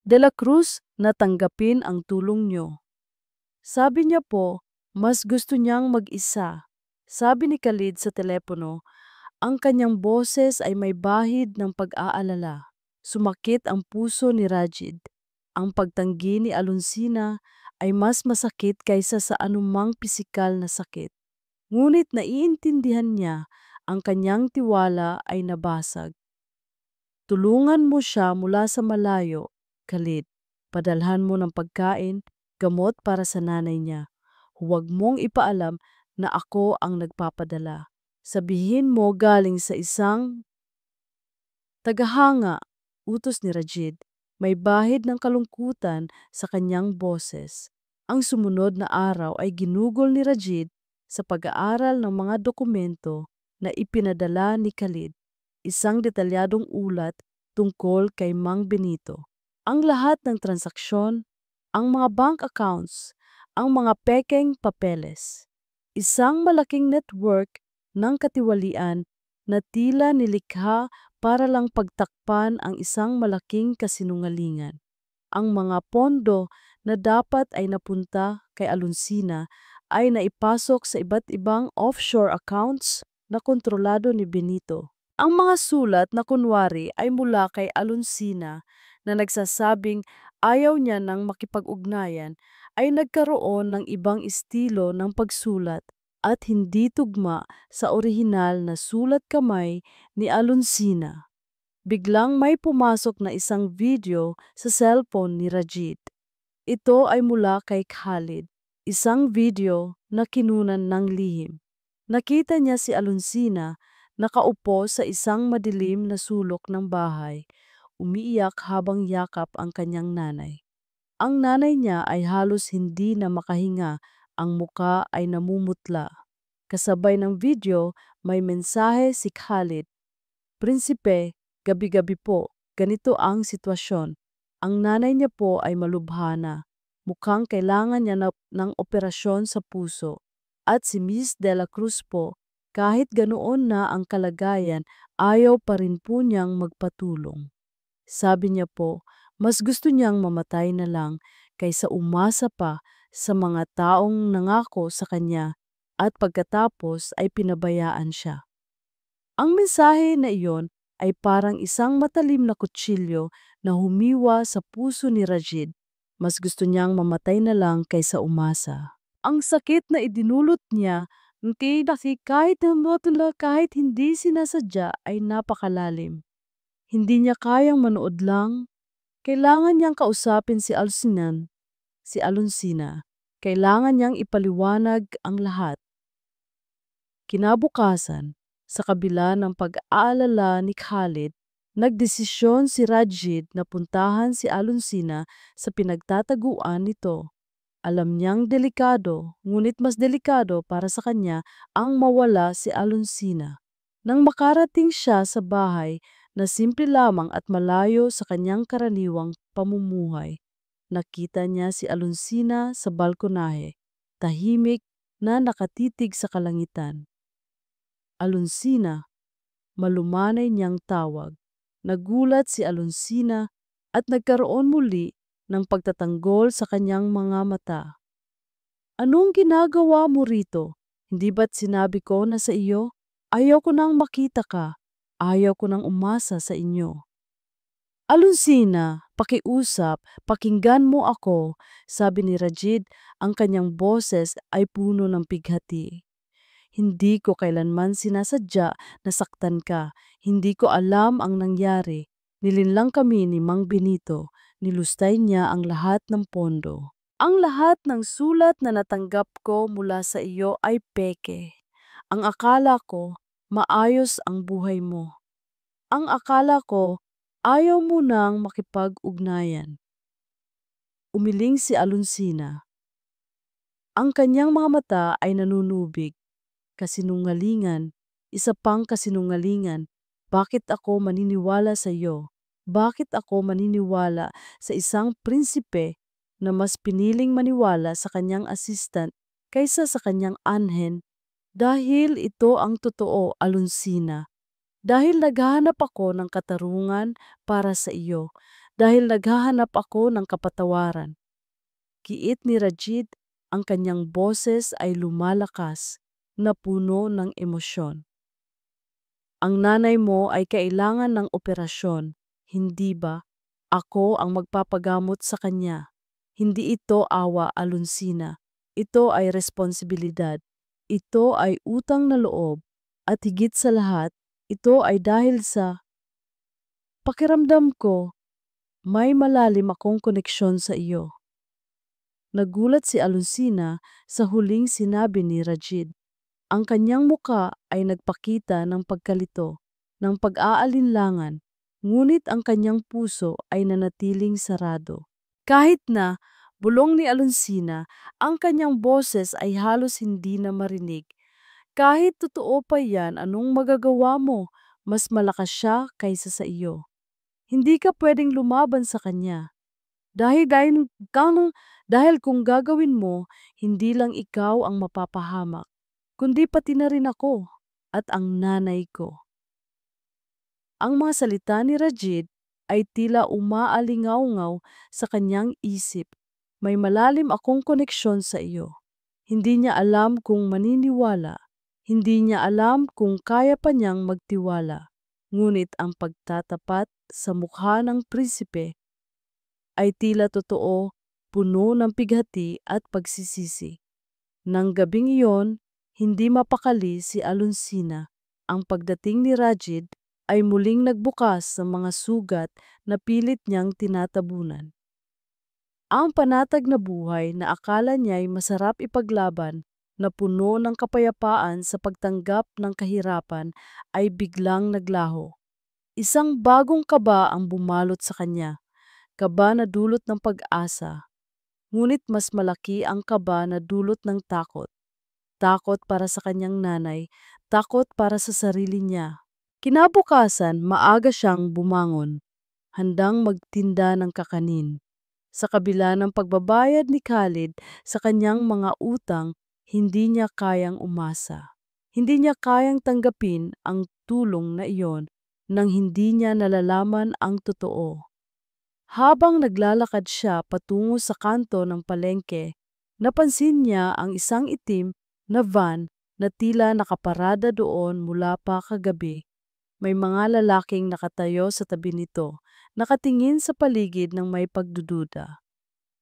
De la Cruz na tanggapin ang tulong niyo. Sabi niya po, mas gusto niyang mag-isa. Sabi ni Khalid sa telepono, ang kanyang boses ay may bahid ng pag-aalala. Sumakit ang puso ni Rajid. Ang pagtanggi ni Alonsina ay mas masakit kaysa sa anumang pisikal na sakit. Ngunit naiintindihan niya ang kanyang tiwala ay nabasag. Tulungan mo siya mula sa malayo, Khalid. Padalhan mo ng pagkain, gamot para sa nanay niya. Huwag mong ipaalam na ako ang nagpapadala. Sabihin mo galing sa isang tagahanga, utos ni Rajid. May bahid ng kalungkutan sa kanyang boses. Ang sumunod na araw ay ginugol ni Rajid sa pag-aaral ng mga dokumento na ipinadala ni Khalid. Isang detalyadong ulat tungkol kay Mang Benito. Ang lahat ng transaksyon, ang mga bank accounts, ang mga pekeng papeles. Isang malaking network ng katiwalian na tila nilikha para lang pagtakpan ang isang malaking kasinungalingan. Ang mga pondo na dapat ay napunta kay Alonsina ay naipasok sa iba't ibang offshore accounts na kontrolado ni Benito. Ang mga sulat na kunwari ay mula kay Alonsina na nagsasabing ayaw niya ng makipag-ugnayan ay nagkaroon ng ibang estilo ng pagsulat at hindi tugma sa orihinal na sulat kamay ni Alonsina. Biglang may pumasok na isang video sa cellphone ni Rajid. Ito ay mula kay Khalid, isang video na kinunan ng lihim. Nakita niya si Alonsina nakaupo sa isang madilim na sulok ng bahay, umiiyak habang yakap ang kanyang nanay. Ang nanay niya ay halos hindi na makahinga, ang muka ay namumutla. Kasabay ng video, may mensahe si Khalid. Prinsipe, gabi-gabi po, ganito ang sitwasyon. Ang nanay niya po ay malubhana. Mukhang kailangan niya ng operasyon sa puso. At si Miss De La Cruz po, kahit ganoon na ang kalagayan, ayaw pa rin po niyang magpatulong. Sabi niya po, mas gusto niyang mamatay na lang kaysa umasa pa sa mga taong nangako sa kanya at pagkatapos ay pinabayaan siya. Ang mensahe na iyon ay parang isang matalim na kutsilyo na humiwa sa puso ni Rajid. Mas gusto niyang mamatay na lang kaysa umasa. Ang sakit na idinulot niya kahit hindi sinasadya ay napakalalim. Hindi niya kayang manood lang. Kailangan niyang kausapin si Alonsina. Kailangan niyang ipaliwanag ang lahat. Kinabukasan, sa kabila ng pag-aalala ni Khalid, nagdesisyon si Rajid na puntahan si Alonsina sa pinagtataguan nito. Alam niyang delikado, ngunit mas delikado para sa kanya ang mawala si Alonsina. Nang makarating siya sa bahay na simple lamang at malayo sa kanyang karaniwang pamumuhay, nakita niya si Alonsina sa balkonahe, tahimik na nakatitig sa kalangitan. Alonsina, malumanay niyang tawag. Nagulat si Alonsina at nagkaroon muli ng pagtatanggol sa kanyang mga mata. Anong ginagawa mo rito? Hindi ba't sinabi ko na sa iyo? Ayaw ko nang makita ka. Ayaw ko nang umasa sa inyo. Alonsina, pakiusap, pakinggan mo ako, sabi ni Rajid, ang kanyang boses ay puno ng pighati. Hindi ko kailanman sinasadya na saktan ka. Hindi ko alam ang nangyari. Nilinlang kami ni Mang Benito. Nilustay niya ang lahat ng pondo. Ang lahat ng sulat na natanggap ko mula sa iyo ay peke. Ang akala ko, maayos ang buhay mo. Ang akala ko, ayaw mo nang makipag-ugnayan. Umiling si Alonsina. Ang kanyang mga mata ay nanunubig. Kasinungalingan, isa pang kasinungalingan. Bakit ako maniniwala sa iyo? Bakit ako maniniwala sa isang prinsipe na mas piniling maniwala sa kanyang assistant kaysa sa kanyang anhen? Dahil ito ang totoo, Alonsina. Dahil naghahanap ako ng katarungan para sa iyo. Dahil naghahanap ako ng kapatawaran. Kiit ni Rajid, ang kanyang boses ay lumalakas, na puno ng emosyon. Ang nanay mo ay kailangan ng operasyon, hindi ba? Ako ang magpapagamot sa kanya. Hindi ito awa, Alonsina. Ito ay responsibilidad. Ito ay utang na loob. At higit sa lahat, ito ay dahil sa pakiramdam ko, may malalim akong koneksyon sa iyo. Nagulat si Alonsina sa huling sinabi ni Rajid. Ang kanyang muka ay nagpakita ng pagkalito, ng pag-aalinlangan, ngunit ang kanyang puso ay nanatiling sarado. Kahit na bulong ni Alonsina, ang kanyang boses ay halos hindi na marinig. Kahit totoo pa yan, anong magagawa mo? Mas malakas siya kaysa sa iyo. Hindi ka pwedeng lumaban sa kanya. Dahil, dahil, dahil kung gagawin mo, hindi lang ikaw ang mapapahamak, kundi pati na rin ako at ang nanay ko. Ang mga salita ni Rajid ay tila umaalingaw-ngaw sa kanyang isip. May malalim akong koneksyon sa iyo. Hindi niya alam kung maniniwala. Hindi niya alam kung kaya pa niyang magtiwala. Ngunit ang pagtatapat sa mukha ng prinsipe ay tila totoo, puno ng pighati at pagsisisi. Nang gabing iyon, hindi mapakali si Alonsina. Ang pagdating ni Rajid ay muling nagbukas sa mga sugat na pilit niyang tinatabunan. Ang panatag na buhay na akala niya'y masarap ipaglaban na puno ng kapayapaan sa pagtanggap ng kahirapan ay biglang naglaho. Isang bagong kaba ang bumalot sa kanya, kaba na dulot ng pag-asa. Ngunit mas malaki ang kaba na dulot ng takot. Takot para sa kanyang nanay, takot para sa sarili niya. Kinabukasan, maaga siyang bumangon, handang magtinda ng kakanin. Sa kabila ng pagbabayad ni Khalid sa kanyang mga utang, hindi niya kayang umasa. Hindi niya kayang tanggapin ang tulong na iyon nang hindi niya nalalaman ang totoo. Habang naglalakad siya patungo sa kanto ng palengke, napansin niya ang isang itim na van na tila nakaparada doon mula pa kagabi. May mga lalaking nakatayo sa tabi nito, nakatingin sa paligid ng may pagdududa.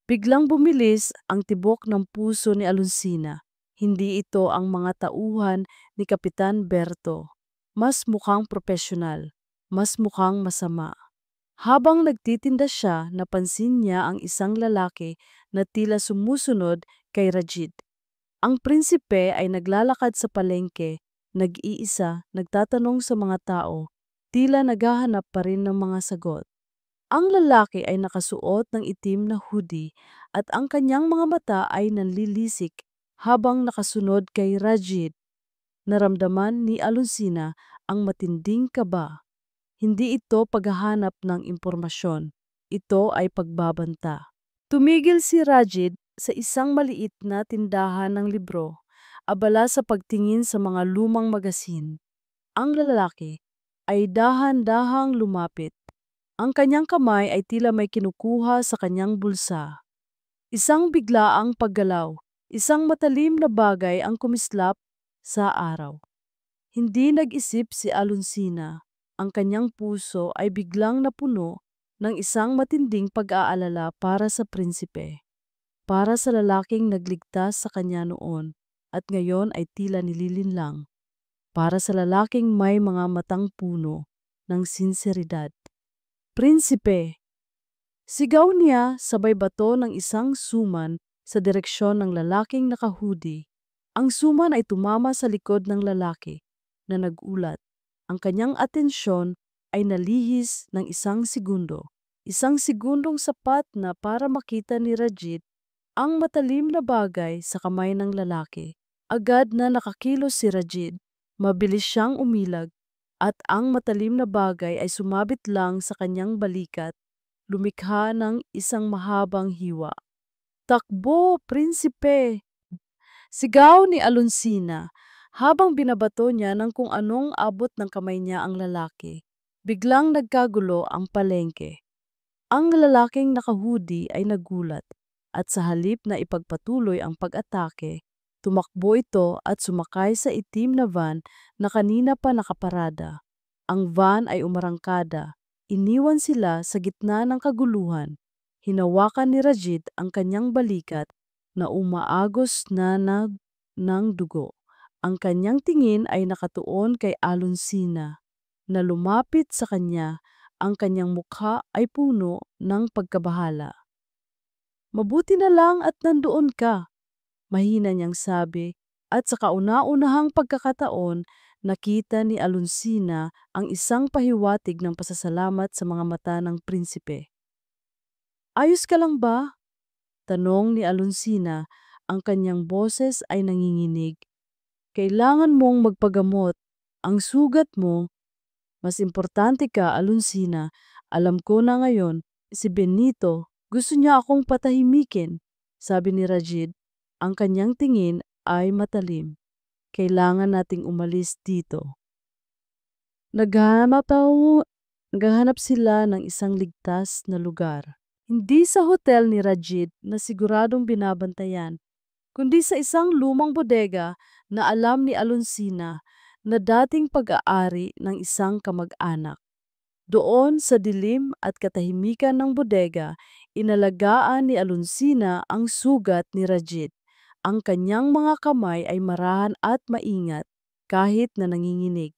Biglang bumilis ang tibok ng puso ni Alonsina. Hindi ito ang mga tauhan ni Kapitan Berto. Mas mukhang propesyonal, mas mukhang masama. Habang nagtitinda siya, napansin niya ang isang lalaki na tila sumusunod kay Rajid. Ang prinsipe ay naglalakad sa palengke, nag-iisa, nagtatanong sa mga tao, tila naghahanap pa rin ng mga sagot. Ang lalaki ay nakasuot ng itim na hoodie at ang kanyang mga mata ay nanlilisik habang nakasunod kay Rajid. Naramdaman ni Alonsina ang matinding kaba. Hindi ito paghahanap ng impormasyon. Ito ay pagbabanta. Tumigil si Rajid sa isang maliit na tindahan ng libro, abala sa pagtingin sa mga lumang magasin. Ang lalaki ay dahan-dahang lumapit. Ang kanyang kamay ay tila may kinukuha sa kanyang bulsa. Isang biglaang paggalaw, isang matalim na bagay ang kumislap sa araw. Hindi nag-isip si Alonsina. Ang kanyang puso ay biglang napuno ng isang matinding pag-aalala para sa prinsipe. Para sa lalaking nagligtas sa kanya noon at ngayon ay tila nililinlang. Para sa lalaking may mga matang puno ng sinseridad. Prinsipe! Sigaw niya sabay bato ng isang suman sa direksyon ng lalaking nakahudi. Ang suman ay tumama sa likod ng lalaki na nagulat. Ang kanyang atensyon ay nalihis ng isang segundo. Isang segundong sapat na para makita ni Rajid ang matalim na bagay sa kamay ng lalaki. Agad na nakakilos si Rajid. Mabilis siyang umilag at ang matalim na bagay ay sumabit lang sa kanyang balikat, lumikha ng isang mahabang hiwa. Takbo, prinsipe! Sigaw ni Alonsina Habang binabato niya ng kung anong abot ng kamay niya ang lalaki, biglang nagkagulo ang palengke. Ang lalaking nakahudi ay nagulat at sa halip na ipagpatuloy ang pag-atake, tumakbo ito at sumakay sa itim na van na kanina pa nakaparada. Ang van ay umarangkada. Iniwan sila sa gitna ng kaguluhan. Hinawakan ni Rajid ang kanyang balikat na umaagos na ng dugo. Ang kanyang tingin ay nakatuon kay Alonsina na lumapit sa kanya. Ang kanyang mukha ay puno ng pagkabahala. Mabuti na lang at nandoon ka, mahina niyang sabi, at sa kauna-unahang pagkakataon, nakita ni Alonsina ang isang pahiwatig ng pasasalamat sa mga mata ng prinsipe. Ayos ka lang ba? Tanong ni Alonsina, ang kanyang boses ay nanginginig. Kailangan mong magpagamot. Ang sugat mo. Mas importante ka, Alonsina. Alam ko na ngayon, si Benito, gusto niya akong patahimikin. Sabi ni Rajid, ang kanyang tingin ay matalim. Kailangan nating umalis dito. Naghahanap ako, naghahanap sila ng isang ligtas na lugar. Hindi sa hotel ni Rajid na siguradong binabantayan, kundi sa isang lumang bodega na alam ni Alonsina na dating pag-aari ng isang kamag-anak. Doon sa dilim at katahimikan ng bodega, inalagaan ni Alonsina ang sugat ni Rajid. Ang kanyang mga kamay ay marahan at maingat kahit na nanginginig.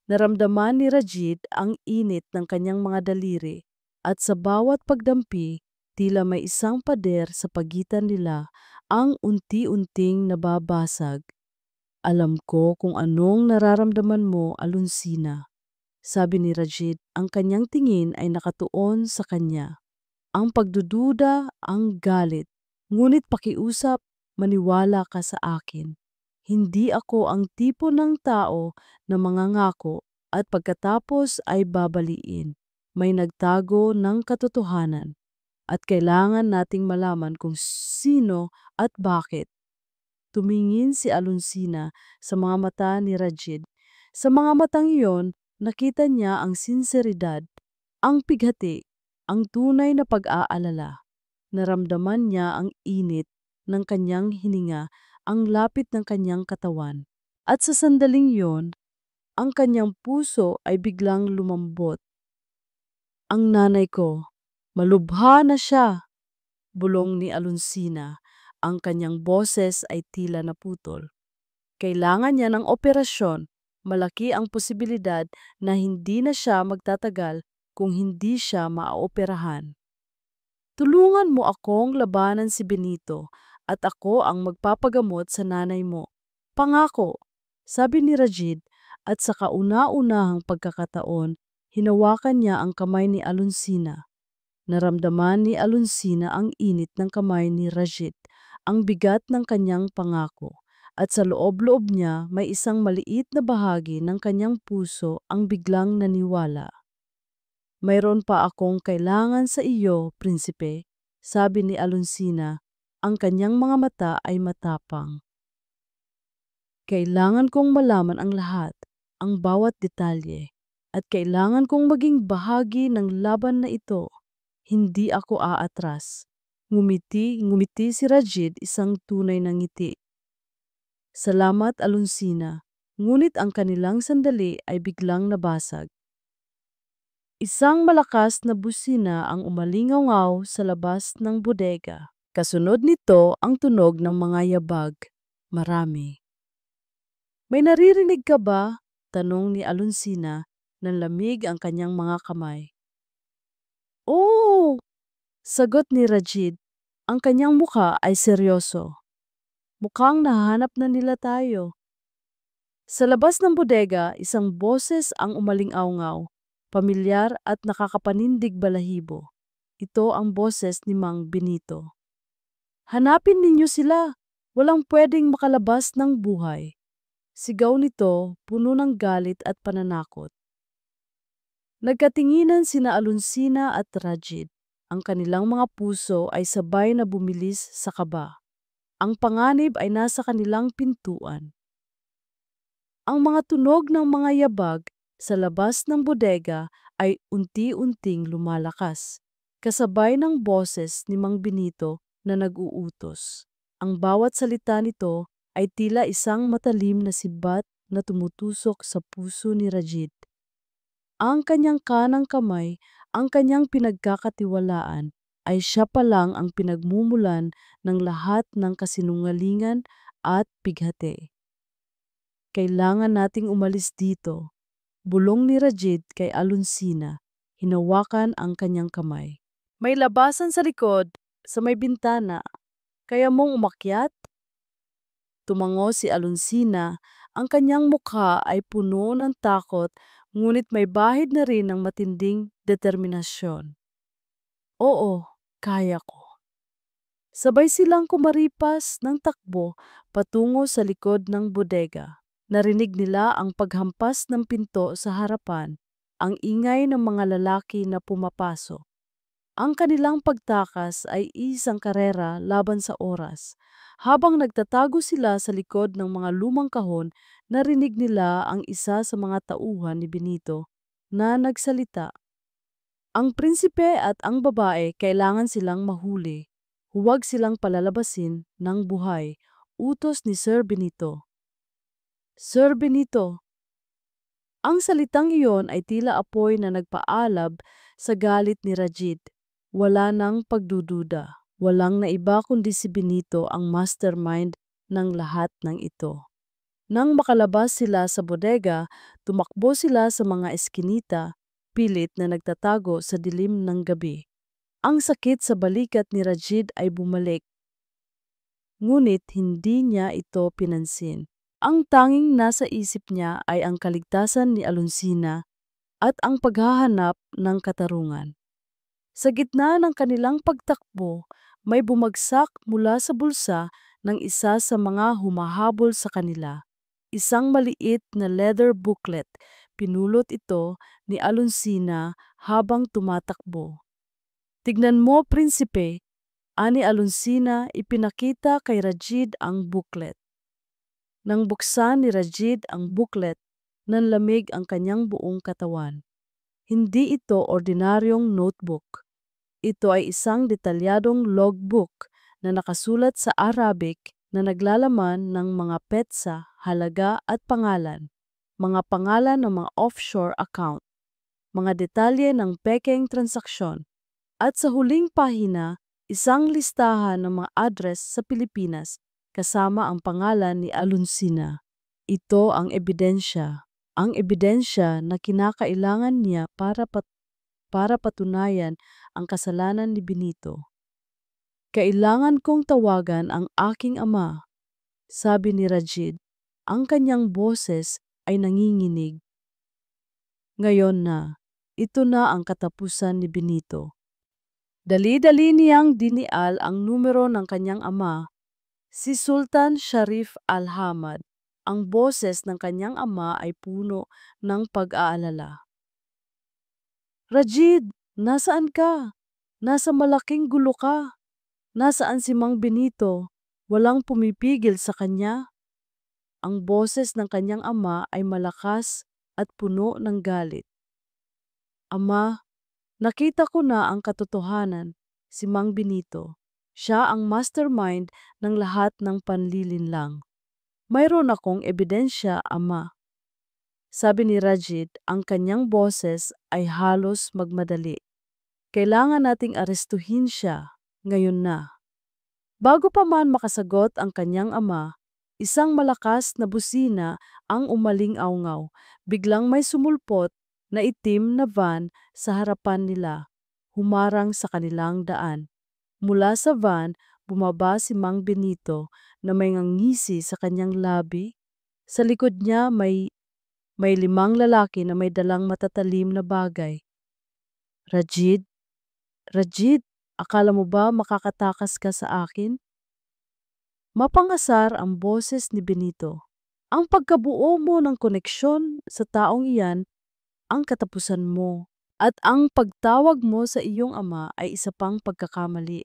Naramdaman ni Rajid ang init ng kanyang mga daliri at sa bawat pagdampi, tila may isang pader sa pagitan nila ang unti-unting nababasag. Alam ko kung anong nararamdaman mo, Alonsina. Sabi ni Rajid, ang kanyang tingin ay nakatuon sa kanya. Ang pagdududa, ang galit. Ngunit pakiusap, maniwala ka sa akin. Hindi ako ang tipo ng tao na mangangako at pagkatapos ay babaliin. May nagtago ng katotohanan at kailangan nating malaman kung sino at bakit. Tumingin si Alonsina sa mga mata ni Rajid. Sa mga matang iyon, nakita niya ang sinseridad, ang pighati, ang tunay na pag-aalala. Naramdaman niya ang init ng kanyang hininga, ang lapit ng kanyang katawan. At sa sandaling yon, ang kanyang puso ay biglang lumambot. Ang nanay ko, malubha na siya, bulong ni Alonsina. Ang kanyang boses ay tila naputol. Kailangan niya ng operasyon. Malaki ang posibilidad na hindi na siya magtatagal kung hindi siya maaoperahan. Tulungan mo akong labanan si Benito at ako ang magpapagamot sa nanay mo. Pangako, sabi ni Rajid at sa kauna-unahang pagkakataon, hinawakan niya ang kamay ni Alonsina. Naramdaman ni Alonsina ang init ng kamay ni Rajid, ang bigat ng kanyang pangako. At sa loob-loob niya may isang maliit na bahagi ng kanyang puso ang biglang naniwala. Mayroon pa akong kailangan sa iyo, prinsipe, sabi ni Alonsina. Ang kanyang mga mata ay matapang. Kailangan kong malaman ang lahat, ang bawat detalye, at kailangan kong maging bahagi ng laban na ito. Hindi ako aatras. Ngumiti si Rajid, isang tunay na ngiti. Salamat, Alonsina. Ngunit ang kanilang sandali ay biglang nabasag. Isang malakas na busina ang umalingaw sa labas ng bodega. Kasunod nito ang tunog ng mga yabag. Marami. May naririnig ka ba? Tanong ni Alonsina. Nanlamig ang kanyang mga kamay. Oo! Sagot ni Rajid. Ang kanyang mukha ay seryoso. Mukhang nahahanap na nila tayo. Sa labas ng bodega, isang boses ang umaling-awngaw, pamilyar at nakakapanindig balahibo. Ito ang boses ni Mang Benito. Hanapin ninyo sila! Walang pwedeng makalabas ng buhay. Sigaw nito, puno ng galit at pananakot. Nagkatinginan sina Alonsina at Rajid. Ang kanilang mga puso ay sabay na bumilis sa kaba. Ang panganib ay nasa kanilang pintuan. Ang mga tunog ng mga yabag sa labas ng bodega ay unti-unting lumalakas, kasabay ng boses ni Mang Benito na nag-uutos. Ang bawat salita nito ay tila isang matalim na sibat na tumutusok sa puso ni Rajid. Ang kanyang kanang kamay, ang kanyang pinagkakatiwalaan, ay siya pa lang ang pinagmumulan ng lahat ng kasinungalingan at pighati. Kailangan nating umalis dito. Bulong ni Rajid kay Alonsina, hinawakan ang kanyang kamay. May labasan sa likod, sa may bintana. Kaya mong umakyat? Tumango si Alonsina, ang kanyang mukha ay puno ng takot, ngunit may bahid na rin ng matinding determinasyon. Oo, kaya ko. Sabay silang kumaripas ng takbo patungo sa likod ng bodega. Narinig nila ang paghampas ng pinto sa harapan, ang ingay ng mga lalaki na pumapasok. Ang kanilang pagtakas ay isang karera laban sa oras. Habang nagtatago sila sa likod ng mga lumang kahon, narinig nila ang isa sa mga tauhan ni Benito na nagsalita. Ang prinsipe at ang babae kailangan silang mahuli. Huwag silang palalabasin ng buhay. Utos ni Sir Benito. Sir Benito. Ang salitang iyon ay tila apoy na nagpaalab sa galit ni Rajid. Wala nang pagdududa. Walang naiba kundi si Benito ang mastermind ng lahat ng ito. Nang makalabas sila sa bodega, tumakbo sila sa mga eskinita, pilit na nagtatago sa dilim ng gabi. Ang sakit sa balikat ni Rajid ay bumalik. Ngunit hindi niya ito pinansin. Ang tanging nasa isip niya ay ang kaligtasan ni Alonsina at ang paghahanap ng katarungan. Sa gitna ng kanilang pagtakbo, may bumagsak mula sa bulsa ng isa sa mga humahabol sa kanila. Isang maliit na leather booklet. Pinulot ito ni Alonsina habang tumatakbo. Tignan mo, prinsipe, ani Alonsina, ipinakita kay Rajid ang booklet. Nang buksan ni Rajid ang booklet, nanlamig ang kanyang buong katawan. Hindi ito ordinaryong notebook. Ito ay isang detalyadong logbook na nakasulat sa Arabic na naglalaman ng mga petsa, halaga at pangalan, mga pangalan ng mga offshore account, mga detalye ng pekeng transaksyon, at sa huling pahina, isang listahan ng mga address sa Pilipinas kasama ang pangalan ni Alonsina. Ito ang ebidensya na kinakailangan niya para patunayan ang kasalanan ni Benito. Kailangan kong tawagan ang aking ama, sabi ni Rajid. Ang kanyang boses ay nanginginig. Ngayon na, ito na ang katapusan ni Benito. Dali-dali niyang dinial ang numero ng kanyang ama, si Sultan Sharif Al-Hamad. Ang boses ng kanyang ama ay puno ng pag-aalala. Rajid, nasaan ka? Nasa malaking gulo ka. Nasaan si Mang Benito? Walang pumipigil sa kanya. Ang boses ng kanyang ama ay malakas at puno ng galit. Ama, nakita ko na ang katotohanan, si Mang Benito. Siya ang mastermind ng lahat ng panlilinlang. Mayroon akong ebidensya, ama. Sabi ni Rajid, ang kanyang boses ay halos magmadali. Kailangan nating arestuhin siya, ngayon na. Bago pa man makasagot ang kanyang ama, isang malakas na busina ang umaling-awngaw. Biglang may sumulpot na itim na van sa harapan nila, humarang sa kanilang daan. Mula sa van, bumaba si Mang Benito na may ngangisi sa kanyang labi. Sa likod niya may 5 lalaki na may dalang matatalim na bagay. Rajid, Rajid, akala mo ba makakatakas ka sa akin? Mapangasar ang boses ni Benito. Ang pagkabuo mo ng koneksyon sa taong iyan ang katapusan mo. At ang pagtawag mo sa iyong ama ay isa pang pagkakamali.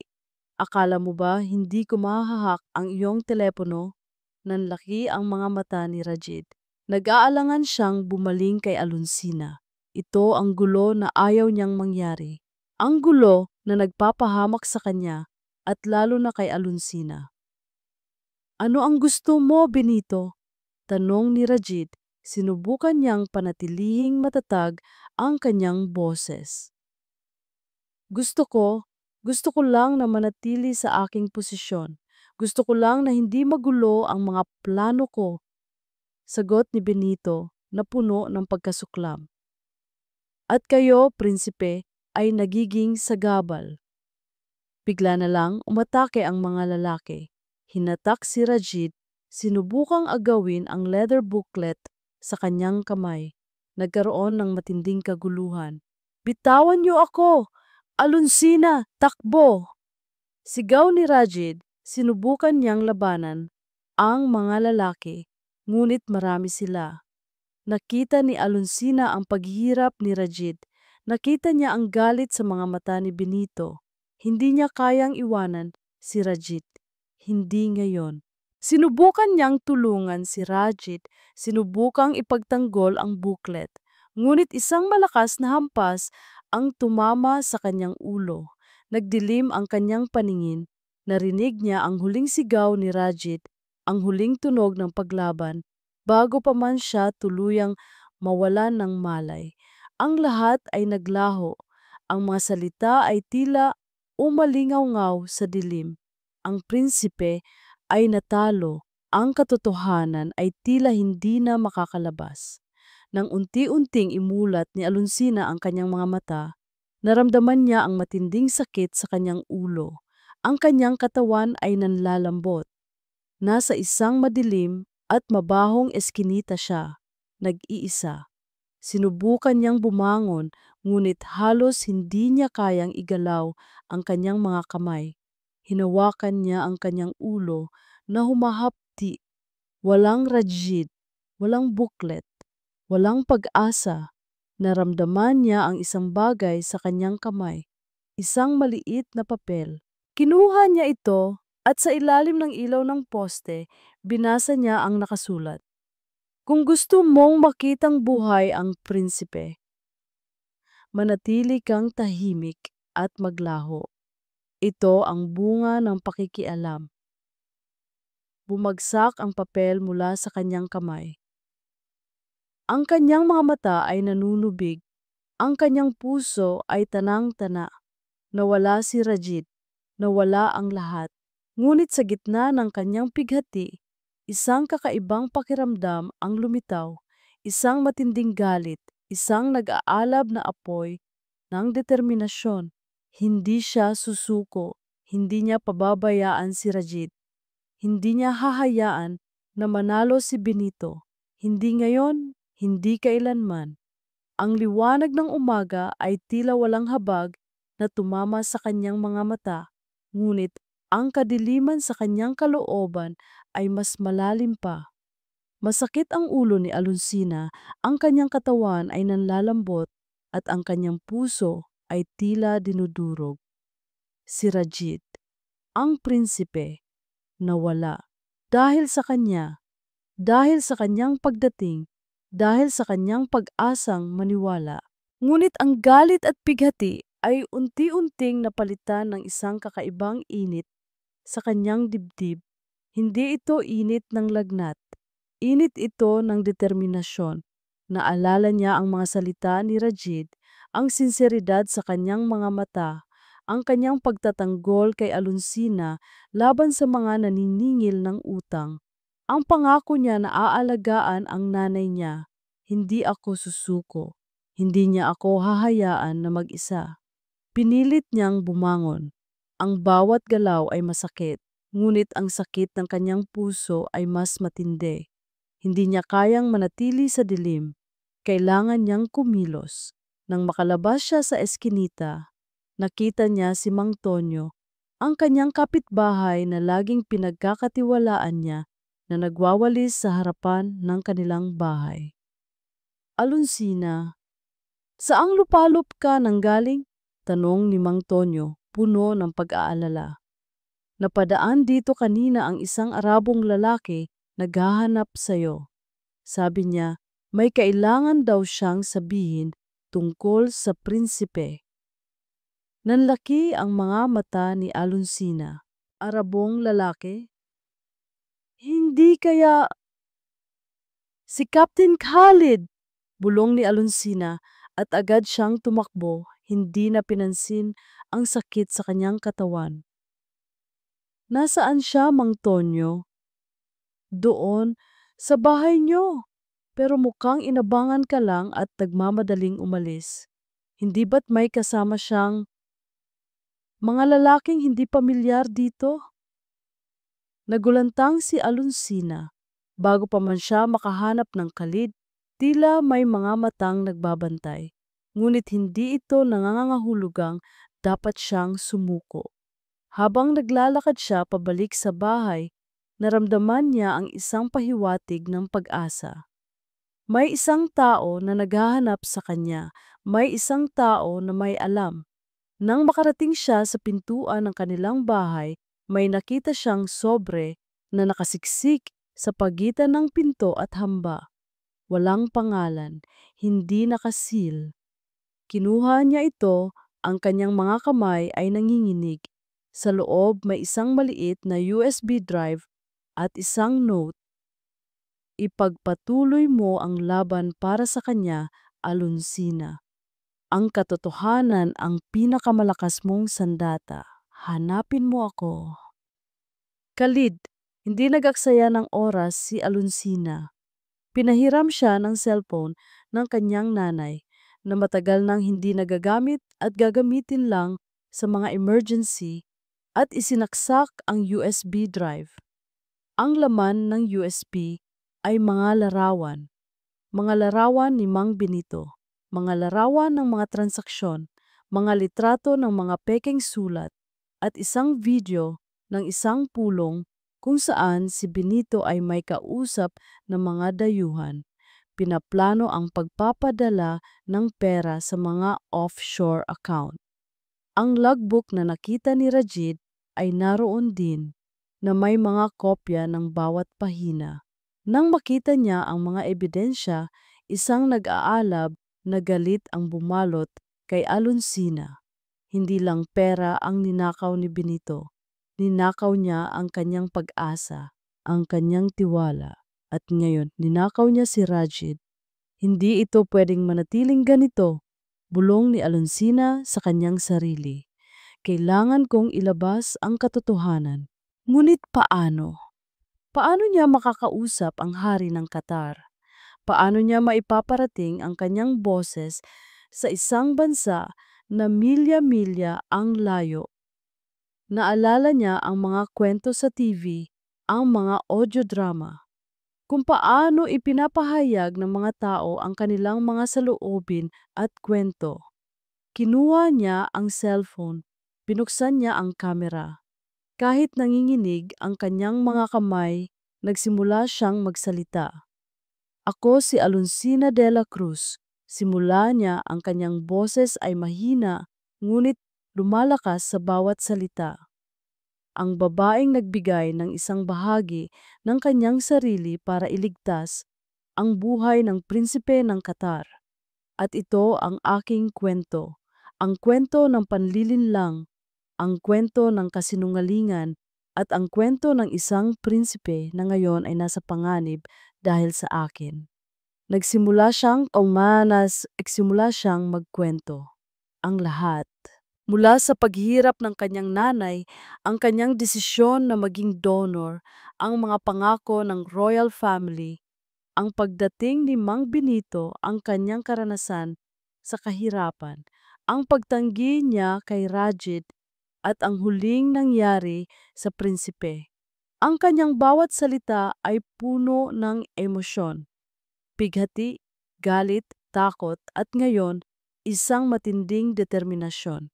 Akala mo ba hindi ko mahahak ang iyong telepono? Nanlaki ang mga mata ni Rajid. Nag-aalangan siyang bumaling kay Alonsina. Ito ang gulo na ayaw niyang mangyari. Ang gulo na nagpapahamak sa kanya at lalo na kay Alonsina. Ano ang gusto mo, Benito? Tanong ni Rajid. Sinubukan niyang panatilihing matatag ang kanyang boses. Gusto ko lang na manatili sa aking posisyon. Gusto ko lang na hindi magulo ang mga plano ko. Sagot ni Benito na puno ng pagkasuklam. At kayo, prinsipe, ay nagiging sagabal. Bigla na lang umatake ang mga lalaki. Hinatak si Rajid, sinubukang agawin ang leather booklet sa kanyang kamay. Nagkaroon ng matinding kaguluhan. Bitawan niyo ako! Alonsina, takbo! Sigaw ni Rajid, sinubukan niyang labanan ang mga lalaki, ngunit marami sila. Nakita ni Alonsina ang paghihirap ni Rajid. Nakita niya ang galit sa mga mata ni Benito. Hindi niya kayang iwanan si Rajid. Hindi ngayon. Sinubukan niyang tulungan si Rajid. Sinubukang ipagtanggol ang booklet. Ngunit isang malakas na hampas ang tumama sa kanyang ulo. Nagdilim ang kanyang paningin. Narinig niya ang huling sigaw ni Rajid, ang huling tunog ng paglaban, bago pa man siya tuluyang mawalan ng malay. Ang lahat ay naglaho. Ang mga salita ay tila umalingaw-ngaw sa dilim. Ang prinsipe ay natalo. Ang katotohanan ay tila hindi na makakalabas. Nang unti-unting imulat ni Alonsina ang kanyang mga mata, naramdaman niya ang matinding sakit sa kanyang ulo. Ang kanyang katawan ay nanlalambot. Nasa isang madilim at mabahong eskinita siya, nag-iisa. Sinubukan niyang bumangon, ngunit halos hindi niya kayang igalaw ang kanyang mga kamay. Hinawakan niya ang kanyang ulo na humahapdi. Walang Rajid, walang booklet, walang pag-asa. Naramdaman niya ang isang bagay sa kanyang kamay, isang maliit na papel. Kinuha niya ito at sa ilalim ng ilaw ng poste, binasa niya ang nakasulat. Kung gusto mong makitang buhay ang prinsipe, manatili kang tahimik at maglaho. Ito ang bunga ng pakikialam. Bumagsak ang papel mula sa kanyang kamay. Ang kanyang mga mata ay nanunubig. Ang kanyang puso ay tanang-tana. Nawala si Rajid. Nawala ang lahat. Ngunit sa gitna ng kanyang pighati, isang kakaibang pakiramdam ang lumitaw. Isang matinding galit. Isang nag-aalab na apoy ng determinasyon. Hindi siya susuko. Hindi niya pababayaan si Rajid. Hindi niya hahayaan na manalo si Benito. Hindi ngayon, hindi kailanman. Ang liwanag ng umaga ay tila walang habag na tumama sa kanyang mga mata, ngunit ang kadiliman sa kanyang kalooban ay mas malalim pa. Masakit ang ulo ni Alonsina, ang kanyang katawan ay nanlalambot at ang kanyang puso ay tila dinudurog. Si Rajid, ang prinsipe, nawala. Dahil sa kanya, dahil sa kanyang pagdating, dahil sa kanyang pag-asang maniwala. Ngunit ang galit at pighati ay unti-unting napalitan ng isang kakaibang init sa kanyang dibdib. Hindi ito init ng lagnat. Init ito ng determinasyon. Naalala niya ang mga salita ni Rajid, ang sinseridad sa kanyang mga mata, ang kanyang pagtatanggol kay Alonsina laban sa mga naniningil ng utang. Ang pangako niya na aalagaan ang nanay niya. Hindi ako susuko. Hindi niya ako hahayaan na mag-isa. Pinilit niyang bumangon. Ang bawat galaw ay masakit, ngunit ang sakit ng kanyang puso ay mas matindi. Hindi niya kayang manatili sa dilim. Kailangan niyang kumilos. Nang makalabas siya sa eskinita, nakita niya si Mang Tonyo, ang kanyang kapitbahay na laging pinagkakatiwalaan niya na nagwawalis sa harapan ng kanilang bahay. Alonsina, saang lupalop ka nanggaling? Tanong ni Mang Tonyo, puno ng pag-aalala. Napadaan dito kanina ang isang Arabong lalaki naghahanap sayo. Sabi niya, may kailangan daw siyang sabihin tungkol sa prinsipe. Nanlaki ang mga mata ni Alonsina. Arabong lalaki? Hindi kaya si Captain Khalid! Bulong ni Alonsina at agad siyang tumakbo, hindi na pinansin ang sakit sa kanyang katawan. Nasaan siya, Mang Tonyo? Doon, sa bahay niyo. Pero mukhang inabangan ka lang at nagmamadaling umalis. Hindi ba't may kasama siyang mga lalaking hindi pamilyar dito? Nagulantang si Alonsina. Bago pa man siya makahanap ng Khalid, tila may mga matang nagbabantay. Ngunit hindi ito nangangahulugang dapat siyang sumuko. Habang naglalakad siya pabalik sa bahay, naramdaman niya ang isang pahiwatig ng pag-asa. May isang tao na naghahanap sa kanya, may isang tao na may alam. Nang makarating siya sa pintuan ng kanilang bahay, may nakita siyang sobre na nakasiksik sa pagitan ng pinto at hamba. Walang pangalan, hindi nakasil. Kinuha niya ito, ang kanyang mga kamay ay nanginginig. Sa loob may isang maliit na USB drive at isang note. Ipagpatuloy mo ang laban para sa kanya, Alonsina. Ang katotohanan ang pinakamalakas mong sandata. Hanapin mo ako. Khalid, hindi nagaksaya ng oras si Alonsina. Pinahiram siya ng cellphone ng kanyang nanay na matagal nang hindi nagagamit at gagamitin lang sa mga emergency at isinaksak ang USB drive. Ang laman ng USB ay mga larawan ni Mang Benito, mga larawan ng mga transaksyon, mga litrato ng mga pekeng sulat, at isang video ng isang pulong kung saan si Benito ay may kausap ng mga dayuhan. Pinaplano ang pagpapadala ng pera sa mga offshore account. Ang logbook na nakita ni Rajid ay naroon din na may mga kopya ng bawat pahina. Nang makita niya ang mga ebidensya, isang nag-aalab na galit ang bumalot kay Alonsina. Hindi lang pera ang ninakaw ni Benito. Ninakaw niya ang kanyang pag-asa, ang kanyang tiwala. At ngayon, ninakaw niya si Rajid. Hindi ito pwedeng manatiling ganito, bulong ni Alonsina sa kanyang sarili. Kailangan kong ilabas ang katotohanan. Ngunit paano? Paano niya makakausap ang hari ng Qatar? Paano niya maipaparating ang kanyang boses sa isang bansa na milya-milya ang layo? Naalala niya ang mga kwento sa TV, ang mga audio drama, kung paano ipinapahayag ng mga tao ang kanilang mga saloobin at kwento. Kinuha niya ang cellphone, binuksan niya ang kamera. Kahit nanginginig ang kanyang mga kamay, nagsimula siyang magsalita. Ako si Alonsina de la Cruz. Simula niya, ang kanyang boses ay mahina, ngunit lumalakas sa bawat salita. Ang babaeng nagbigay ng isang bahagi ng kanyang sarili para iligtas ang buhay ng prinsipe ng Qatar. At ito ang aking kwento, ang kwento ng panlilinlang, ang kwento ng kasinungalingan, at ang kwento ng isang prinsipe na ngayon ay nasa panganib dahil sa akin. Nagsimula siyang magkwento. Ang lahat. Mula sa paghihirap ng kanyang nanay, ang kanyang desisyon na maging donor, ang mga pangako ng royal family, ang pagdating ni Mang Benito, ang kanyang karanasan sa kahirapan, ang pagtanggi niya kay Rajid, at ang huling nangyari sa prinsipe. Ang kanyang bawat salita ay puno ng emosyon, bighati, galit, takot, at ngayon, isang matinding determinasyon.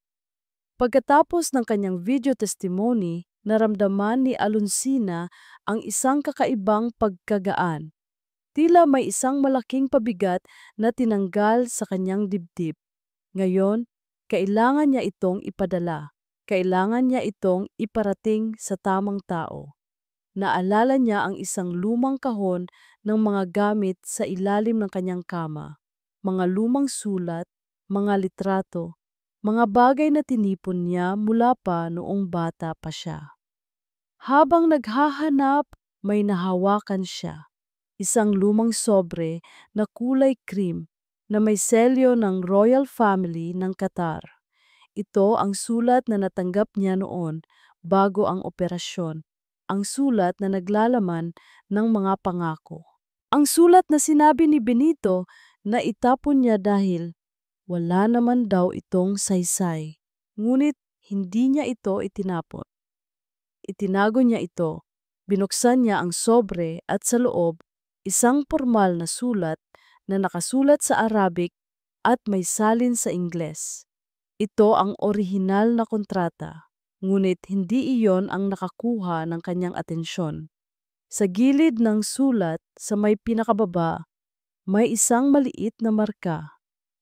Pagkatapos ng kanyang video testimony, naramdaman ni Alonsina ang isang kakaibang pagkagaan. Tila may isang malaking pabigat na tinanggal sa kanyang dibdib. Ngayon, kailangan niya itong ipadala. Kailangan niya itong iparating sa tamang tao. Naalala niya ang isang lumang kahon ng mga gamit sa ilalim ng kanyang kama, mga lumang sulat, mga litrato, mga bagay na tinipon niya mula pa noong bata pa siya. Habang naghahanap, may nahawakan siya, isang lumang sobre na kulay cream na may selyo ng Royal Family ng Qatar. Ito ang sulat na natanggap niya noon bago ang operasyon, ang sulat na naglalaman ng mga pangako. Ang sulat na sinabi ni Benito na itapon niya dahil wala naman daw itong saysay. Ngunit hindi niya ito itinapon. Itinago niya ito. Binuksan niya ang sobre at sa loob, isang formal na sulat na nakasulat sa Arabic at may salin sa Ingles. Ito ang orihinal na kontrata, ngunit hindi iyon ang nakakuha ng kanyang atensyon. Sa gilid ng sulat, sa may pinakababa, may isang maliit na marka,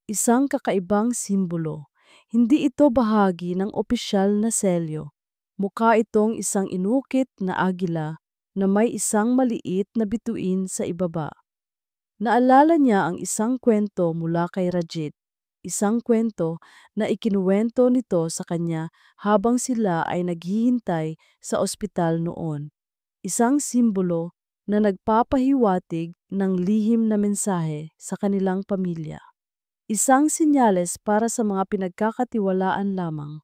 isang kakaibang simbolo. Hindi ito bahagi ng opisyal na selyo. Mukha itong isang inukit na agila na may isang maliit na bituin sa ibaba. Naalala niya ang isang kwento mula kay Rajit, isang kwento na ikinuwento nito sa kanya habang sila ay naghihintay sa ospital noon. Isang simbolo na nagpapahiwatig ng lihim na mensahe sa kanilang pamilya. Isang sinyales para sa mga pinagkakatiwalaan lamang.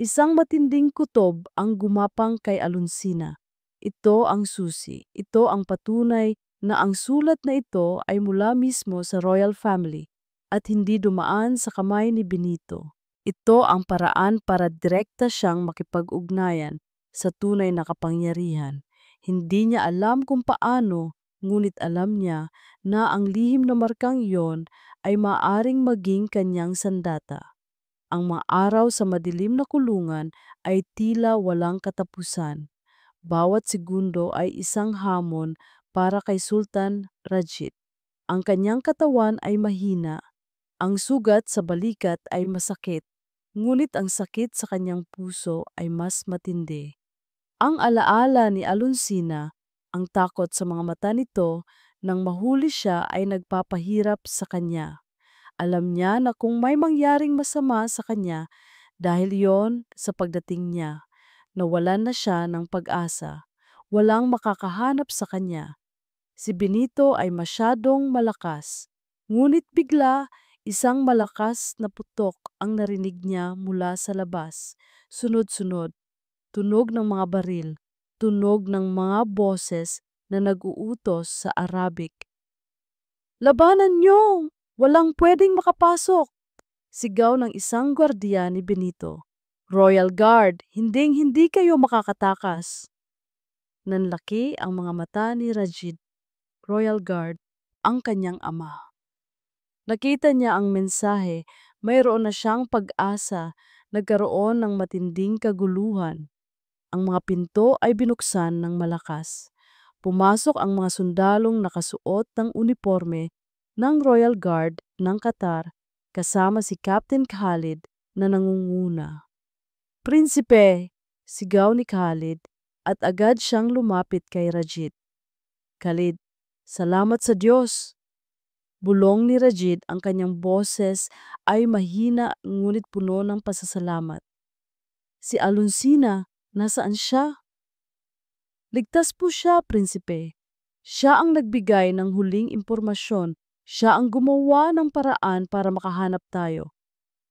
Isang matinding kutob ang gumapang kay Alonsina. Ito ang susi. Ito ang patunay na ang sulat na ito ay mula mismo sa royal family at hindi dumaan sa kamay ni Benito. Ito ang paraan para direkta siyang makipag-ugnayan sa tunay na kapangyarihan. Hindi niya alam kung paano, ngunit alam niya na ang lihim na markang iyon ay maaring maging kanyang sandata. Ang mga araw sa madilim na kulungan ay tila walang katapusan. Bawat segundo ay isang hamon para kay Sultan Rajit. Ang kanyang katawan ay mahina, ang sugat sa balikat ay masakit, ngunit ang sakit sa kanyang puso ay mas matindi. Ang alaala ni Alonsina, ang takot sa mga mata nito nang mahuli siya ay nagpapahirap sa kanya. Alam niya na kung may mangyaring masama sa kanya dahil yon sa pagdating niya, nawalan na siya ng pag-asa. Walang makakahanap sa kanya. Si Benito ay masyadong malakas. Ngunit bigla, isang malakas na putok ang narinig niya mula sa labas. Sunod-sunod, tunog ng mga baril, tunog ng mga boses na nag-uutos sa Arabic. "Labanan niyo! Walang pwedeng makapasok!" Sigaw ng isang gwardiya ni Benito. "Royal Guard, hinding-hindi kayo makakatakas." Nanlaki ang mga mata ni Rajid. Royal Guard, ang kanyang ama. Nakita niya ang mensahe, mayroon na siyang pag-asa, nagkaroon ng matinding kaguluhan. Ang mga pinto ay binuksan ng malakas. Pumasok ang mga sundalong nakasuot ng uniforme ng Royal Guard ng Qatar kasama si Captain Khalid na nangunguna. "Prinsipe!" sigaw ni Khalid at agad siyang lumapit kay Rajit. "Khalid, salamat sa Diyos!" Bulong ni Rajit, ang kanyang boses ay mahina ngunit puno ng pasasalamat. "Si Alonsina, nasaan siya?" "Ligtas po siya, Prinsipe. Siya ang nagbigay ng huling impormasyon. Siya ang gumawa ng paraan para makahanap tayo."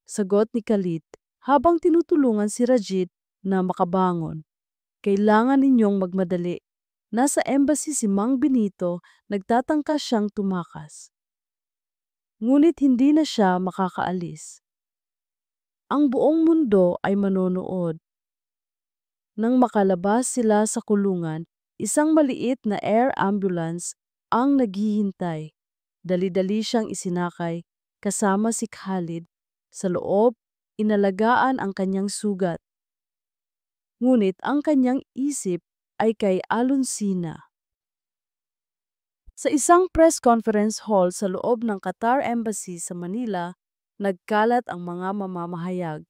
Sagot ni Khalid habang tinutulungan si Rajit na makabangon. "Kailangan ninyong magmadali. Nasa embassy si Mang Benito, nagtatangka siyang tumakas." Ngunit hindi na siya makakaalis. Ang buong mundo ay manonood. Nang makalabas sila sa kulungan, isang maliit na air ambulance ang naghihintay. Dali-dali siyang isinakay kasama si Khalid. Sa loob, inalagaan ang kanyang sugat. Ngunit ang kanyang isip ay kay Alonsina. Sa isang press conference hall sa loob ng Qatar Embassy sa Manila, nagkalat ang mga mamamahayag.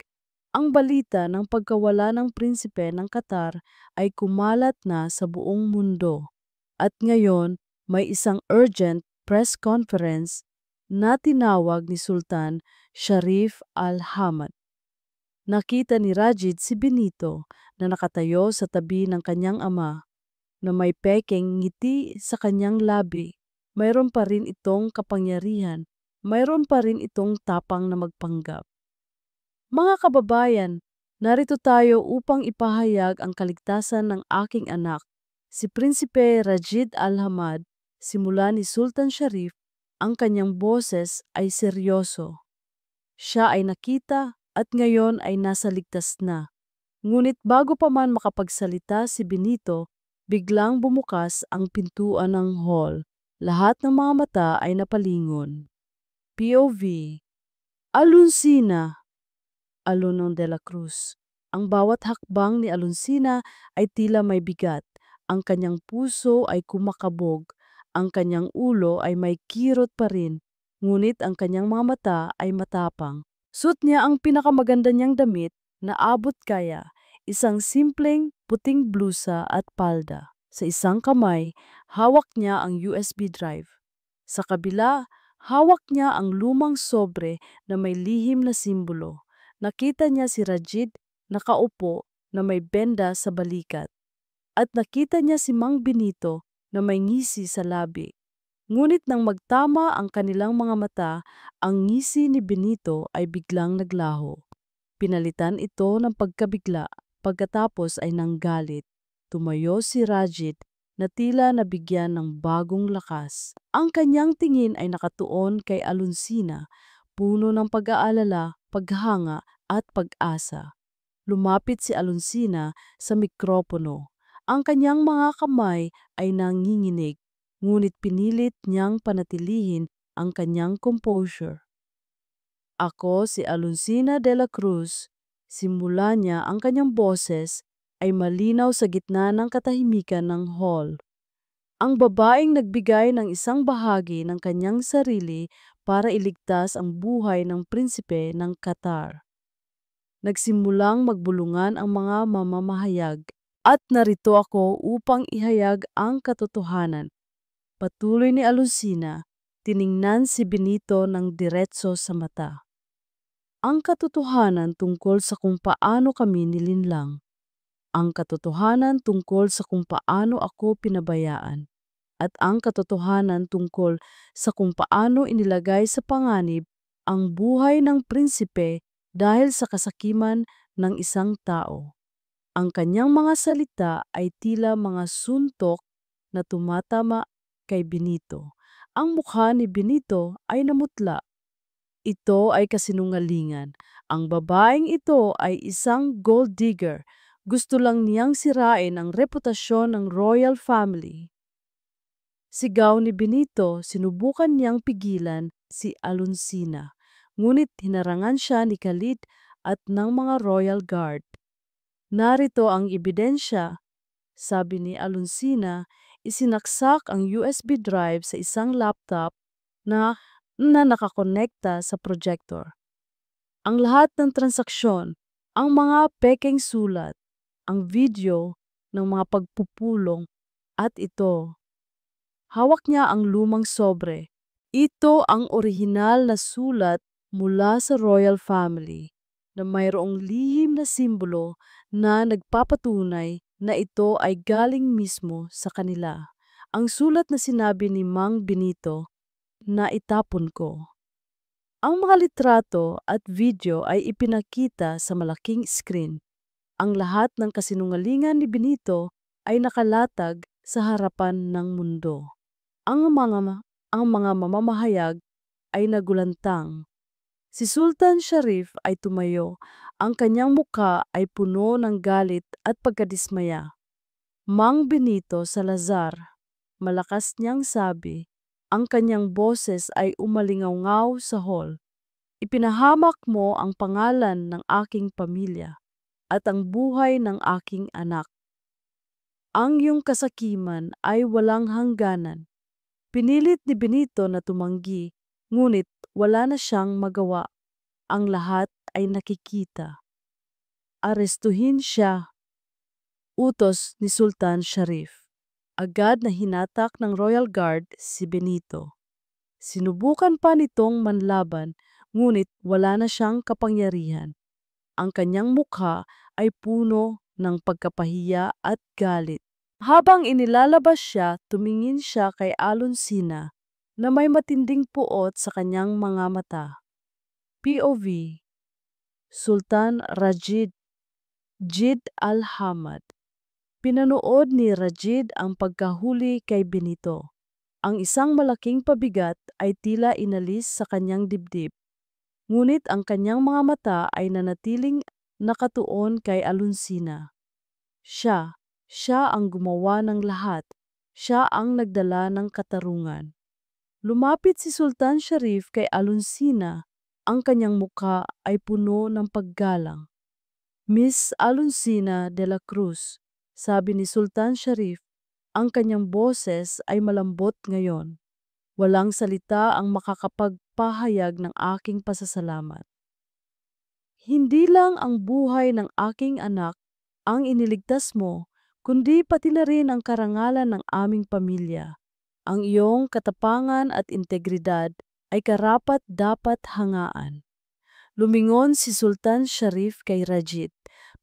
Ang balita ng pagkawala ng prinsipe ng Qatar ay kumalat na sa buong mundo. At ngayon, may isang urgent press conference na tinawag ni Sultan Sharif Al-Hamad. Nakita ni Rajid si Benito na nakatayo sa tabi ng kanyang ama na may pekeng ngiti sa kanyang labi. Mayroon pa rin itong kapangyarihan, mayroon pa rin itong tapang na magpanggap. Mga kababayan, narito tayo upang ipahayag ang kaligtasan ng aking anak, si Prinsipe Rajid Al-Hamad. Simula ni Sultan Sharif, ang kanyang boses ay seryoso. Siya ay nakita at ngayon ay nasa ligtas na. Ngunit bago pa man makapagsalita si Benito, biglang bumukas ang pintuan ng hall. Lahat ng mga mata ay napalingon. POV: Aluncina, Alunong de la Cruz. Ang bawat hakbang ni Aluncina ay tila may bigat. Ang kanyang puso ay kumakabog. Ang kanyang ulo ay may kirot pa rin. Ngunit ang kanyang mga mata ay matapang. Suot niya ang pinakamaganda niyang damit na abot kaya, isang simpleng puting blusa at palda. Sa isang kamay, hawak niya ang USB drive. Sa kabila, hawak niya ang lumang sobre na may lihim na simbolo. Nakita niya si Rajid nakaupo na may benda sa balikat. At nakita niya si Mang Benito na may ngisi sa labi. Ngunit nang magtama ang kanilang mga mata, ang ngisi ni Benito ay biglang naglaho. Pinalitan ito ng pagkabigla, pagkatapos ay nanggalit. Tumayo si Rajid na tila nabigyan ng bagong lakas. Ang kanyang tingin ay nakatuon kay Aluncina, puno ng pag-aalala, paghanga at pag-asa. Lumapit si Aluncina sa mikropono. Ang kanyang mga kamay ay nanginginig, ngunit pinilit niyang panatilihin ang kanyang composure. Ako si Aluncina de la Cruz. Simula niya ang kanyang boses ay malinaw sa gitna ng katahimikan ng hall. Ang babaeng nagbigay ng isang bahagi ng kanyang sarili para iligtas ang buhay ng prinsipe ng Qatar. Nagsimulang magbulungan ang mga mamamahayag at narito ako upang ihayag ang katotohanan. Patuloy ni Aluncina, tiningnan si Benito ng diretso sa mata. Ang katotohanan tungkol sa kung paano kami nilinlang. Ang katotohanan tungkol sa kung paano ako pinabayaan. At ang katotohanan tungkol sa kung paano inilagay sa panganib ang buhay ng prinsipe dahil sa kasakiman ng isang tao. Ang kanyang mga salita ay tila mga suntok na tumatama kay Benito. Ang mukha ni Benito ay namutla. Ito ay kasinungalingan. Ang babaeng ito ay isang gold digger. Gusto lang niyang sirain ang reputasyon ng royal family. Sigaw ni Benito, sinubukan niyang pigilan si Aluncina. Ngunit hinarangan siya ni Khalid at ng mga royal guard. Narito ang ebidensya, sabi ni Aluncina, isinaksak ang USB drive sa isang laptop na nakakonekta sa projector. Ang lahat ng transaksyon, ang mga pekeng sulat, ang video ng mga pagpupulong at ito. Hawak niya ang lumang sobre. Ito ang orihinal na sulat mula sa royal family na mayroong lihim na simbolo na nagpapatunay na ito ay galing mismo sa kanila. Ang sulat na sinabi ni Mang Benito na itapon ko. Ang mga litrato at video ay ipinakita sa malaking screen. Ang lahat ng kasinungalingan ni Benito ay nakalatag sa harapan ng mundo. Ang mga mamamahayag ay nagulantang. Si Sultan Sharif ay tumayo. Ang kanyang mukha ay puno ng galit at pagkadismaya. Mang Benito Salazar, malakas niyang sabi, ang kanyang boses ay umalingaw sa hall. Ipinahamak mo ang pangalan ng aking pamilya at ang buhay ng aking anak. Ang iyong kasakiman ay walang hangganan. Pinilit ni Benito na tumanggi, ngunit wala na siyang magawa. Ang lahat ay nakikita. arestuhin siya. Utos ni Sultan Sharif. Agad na hinatak ng Royal Guard si Benito. Sinubukan pa nitong manlaban, ngunit wala na siyang kapangyarihan. Ang kanyang mukha ay puno ng pagkapahiya at galit. Habang inilalabas siya, tumingin siya kay Alonsina na may matinding puot sa kanyang mga mata. POV Sultan Rajid Al-Hamad. Pinanood ni Rajid ang pagkahuli kay Benito. Ang isang malaking pabigat ay tila inalis sa kanyang dibdib. Ngunit ang kanyang mga mata ay nanatiling nakatuon kay Alonsina. Siya ang gumawa ng lahat. Siya ang nagdala ng katarungan. Lumapit si Sultan Sharif kay Alonsina. Ang kanyang mukha ay puno ng paggalang. Miss Alonsina de la Cruz, sabi ni Sultan Sharif, ang kanyang boses ay malambot ngayon. Walang salita ang makakapagpahayag ng aking pasasalamat. Hindi lang ang buhay ng aking anak ang iniligtas mo, kundi pati na rin ang karangalan ng aming pamilya. Ang iyong katapangan at integridad ay karapat-dapat hangaan. Lumingon si Sultan Sharif kay Rajid,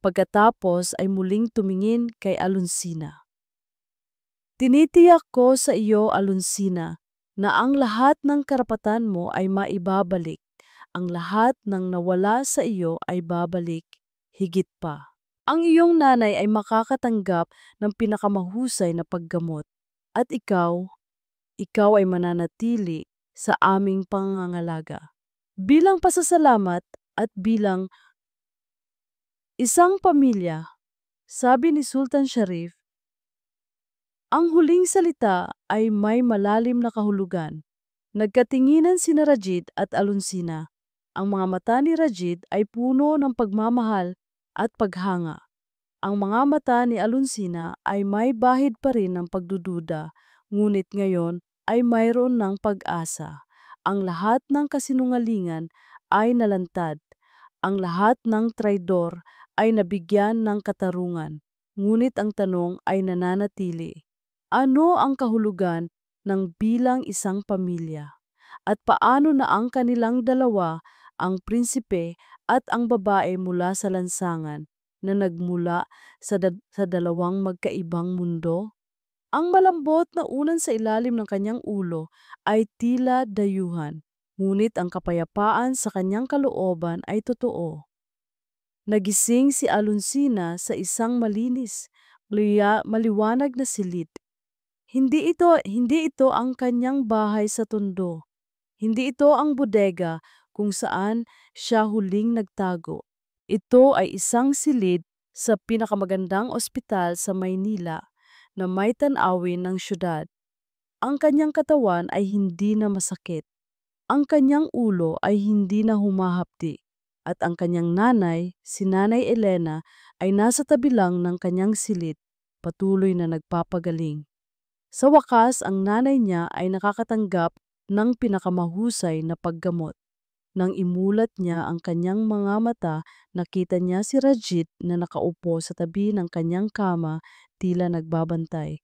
pagkatapos ay muling tumingin kay Alonsina. Tinitiyak ko sa iyo, Alonsina, na ang lahat ng karapatan mo ay maibabalik. Ang lahat ng nawala sa iyo ay babalik, higit pa. Ang iyong nanay ay makakatanggap ng pinakamahusay na paggamot. At ikaw ay mananatili sa aming pangangalaga. Bilang pasasalamat at bilang isang pamilya, sabi ni Sultan Sharif, ang huling salita ay may malalim na kahulugan. Nagkatinginan sina Rajid at Alonsina. Ang mga mata ni Rajid ay puno ng pagmamahal at paghanga. Ang mga mata ni Alonsina ay may bahid pa rin ng pagdududa, ngunit ngayon ay mayroon ng pag-asa. Ang lahat ng kasinungalingan ay nalantad. Ang lahat ng traidor ay nabigyan ng katarungan. Ngunit ang tanong ay nananatili. Ano ang kahulugan ng bilang isang pamilya? At paano na ang kanilang dalawa, ang prinsipe at ang babae mula sa lansangan, na nagmula sa dalawang magkaibang mundo? Ang malambot na unan sa ilalim ng kanyang ulo ay tila dayuhan, ngunit ang kapayapaan sa kanyang kalooban ay totoo. Nagising si Alonsina sa isang malinis, maliwanag na silid. Hindi ito ang kanyang bahay sa Tondo. Hindi ito ang bodega kung saan siya huling nagtago. Ito ay isang silid sa pinakamagandang ospital sa Maynila na may tanawin ng syudad. Ang kanyang katawan ay hindi na masakit. Ang kanyang ulo ay hindi na humahapdi. At ang kanyang nanay, si Nanay Elena, ay nasa tabi lang ng kanyang silid, patuloy na nagpapagaling. Sa wakas, ang nanay niya ay nakakatanggap ng pinakamahusay na paggamot. Nang imulat niya ang kanyang mga mata, nakita niya si Rajid na nakaupo sa tabi ng kanyang kama, tila nagbabantay.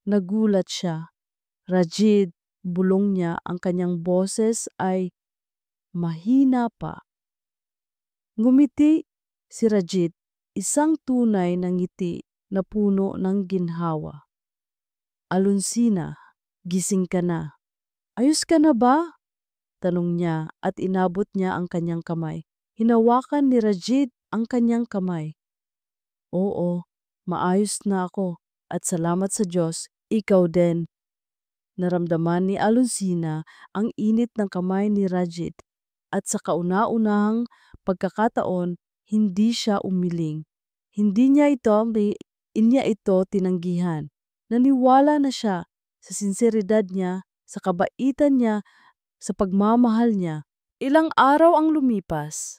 Nagulat siya. Rajid, bulong niya, ang kanyang boses ay mahina pa. Ngumiti si Rajid, isang tunay na ngiti na puno ng ginhawa. Alonsina, gising ka na. Ayos ka na ba? Tanong niya at inabot niya ang kanyang kamay. Hinawakan ni Rajid ang kanyang kamay. Oo, maayos na ako at salamat sa Diyos, ikaw din. Naramdaman ni Alonsina ang init ng kamay ni Rajid at sa kauna-unahang pagkakataon, hindi siya umiling. Hindi niya ito tinanggihan. Naniwala na siya sa sinseridad niya, sa kabaitan niya, sa pagmamahal niya. Ilang araw ang lumipas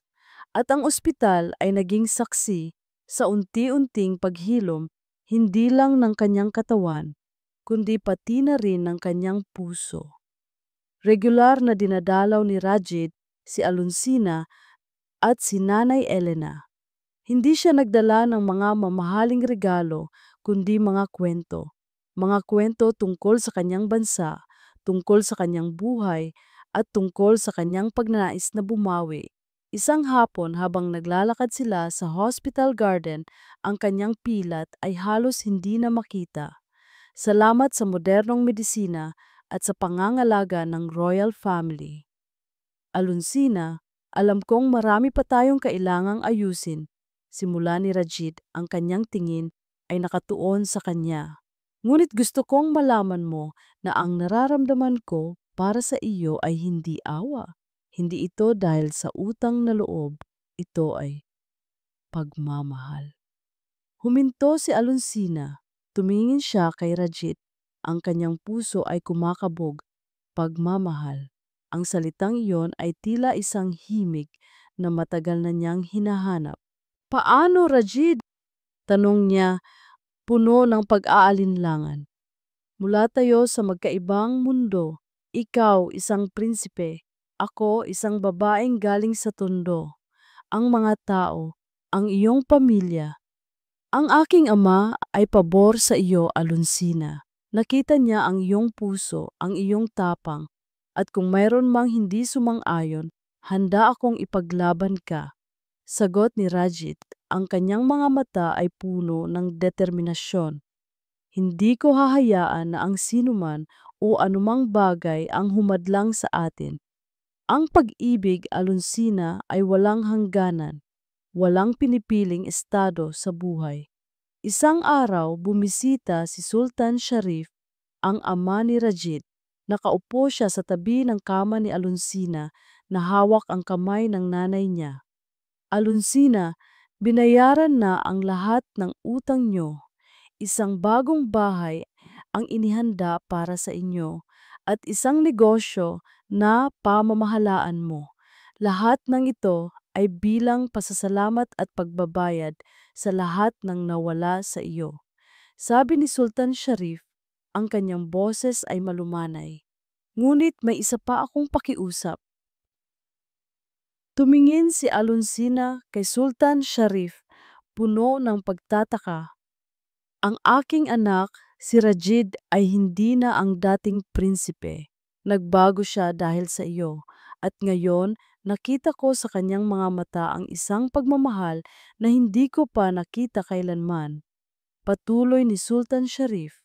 at ang ospital ay naging saksi sa unti-unting paghilom hindi lang ng kanyang katawan, kundi pati na rin ng kanyang puso. Regular na dinadalaw ni Rajid si Alonsina at si Nanay Elena. Hindi siya nagdala ng mga mamahaling regalo, kundi mga kwento. Mga kwento tungkol sa kanyang bansa, tungkol sa kanyang buhay, at tungkol sa kanyang pagnanais na bumawi. Isang hapon habang naglalakad sila sa hospital garden, ang kanyang pilat ay halos hindi na makita. Salamat sa modernong medisina at sa pangangalaga ng royal family. Alunsina, alam kong marami pa tayong kailangang ayusin. Simula ni Rajid, ang kanyang tingin ay nakatuon sa kanya. Ngunit gusto kong malaman mo na ang nararamdaman ko para sa iyo ay hindi awa. Hindi ito dahil sa utang na loob. Ito ay pagmamahal. Huminto si Alunsina. Tumingin siya kay Rajid. Ang kanyang puso ay kumakabog. Pagmamahal. Ang salitang iyon ay tila isang himig na matagal na niyang hinahanap. Paano, Rajid? Tanong niya, puno ng pag-aalinlangan. Mula tayo sa magkaibang mundo. Ikaw, isang prinsipe. Ako, isang babaeng galing sa tondo. Ang mga tao, ang iyong pamilya. Ang aking ama ay pabor sa iyo, Alunsina. Nakita niya ang iyong puso, ang iyong tapang, at kung mayroon mang hindi sumang-ayon, handa akong ipaglaban ka. Sagot ni Rajit, ang kanyang mga mata ay puno ng determinasyon. Hindi ko hahayaan na ang sinuman o anumang bagay ang humadlang sa atin. Ang pag-ibig, Alunsina, ay walang hangganan, walang pinipiling estado sa buhay. Isang araw, bumisita si Sultan Sharif, ang ama ni Rajid. Nakaupo siya sa tabi ng kama ni Alunsina na hawak ang kamay ng nanay niya. Alunsina, binayaran na ang lahat ng utang niyo. Isang bagong bahay ang inihanda para sa inyo at isang negosyo na pamamahalaan mo. Lahat ng ito ay bilang pasasalamat at pagbabayad sa lahat ng nawala sa iyo. Sabi ni Sultan Sharif, ang kanyang boses ay malumanay. Ngunit may isa pa akong pakiusap. Tumingin si Alunsina kay Sultan Sharif, puno ng pagtataka. Ang aking anak, si Rajid, ay hindi na ang dating prinsipe. Nagbago siya dahil sa iyo. At ngayon, nakita ko sa kanyang mga mata ang isang pagmamahal na hindi ko pa nakita kailanman. Patuloy ni Sultan Sharif.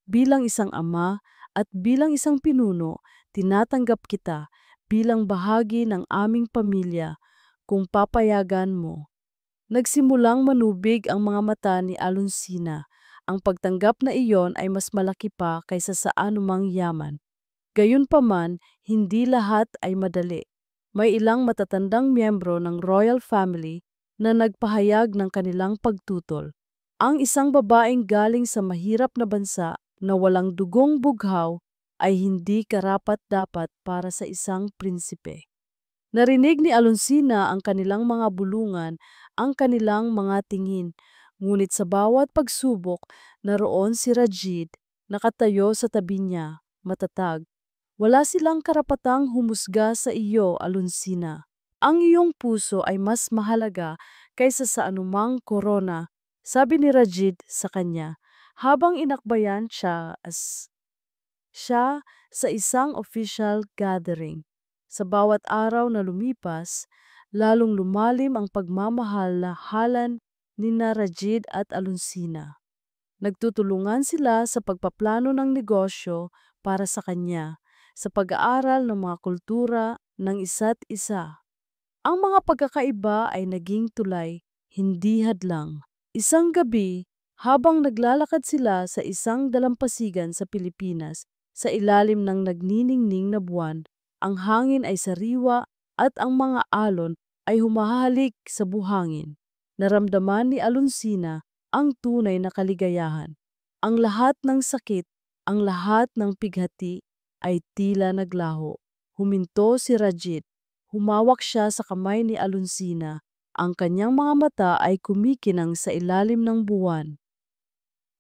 Bilang isang ama at bilang isang pinuno, tinatanggap kita bilang bahagi ng aming pamilya kung papayagan mo. Nagsimulang manubig ang mga mata ni Alunsina. Ang pagtanggap na iyon ay mas malaki pa kaysa sa anumang yaman. Gayunpaman, hindi lahat ay madali. May ilang matatandang miyembro ng royal family na nagpahayag ng kanilang pagtutol. Ang isang babaeng galing sa mahirap na bansa na walang dugong bughaw ay hindi karapat-dapat para sa isang prinsipe. Narinig ni Alunsina ang kanilang mga bulungan, ang kanilang mga tingin. Ngunit sa bawat pagsubok, naroon si Rajid, nakatayo sa tabi niya, matatag. Wala silang karapatang humusga sa iyo, Alunsina. Ang iyong puso ay mas mahalaga kaysa sa anumang korona, sabi ni Rajid sa kanya, habang inakbayan siya sa isang official gathering. Sa bawat araw na lumipas, lalong lumalim ang pagmamahalan ni Rajid at Alunsina. Nagtutulungan sila sa pagpaplano ng negosyo para sa kanya, sa pag-aaral ng mga kultura ng isa't isa. Ang mga pagkakaiba ay naging tulay, hindi hadlang. Isang gabi, habang naglalakad sila sa isang dalampasigan sa Pilipinas, sa ilalim ng nagniningning na buwan, ang hangin ay sariwa at ang mga alon ay humahalik sa buhangin. Naramdaman ni Alunsina ang tunay na kaligayahan. Ang lahat ng sakit, ang lahat ng pighati ay tila naglaho. Huminto si Rajid. Humawak siya sa kamay ni Alunsina. Ang kanyang mga mata ay kumikinang sa ilalim ng buwan.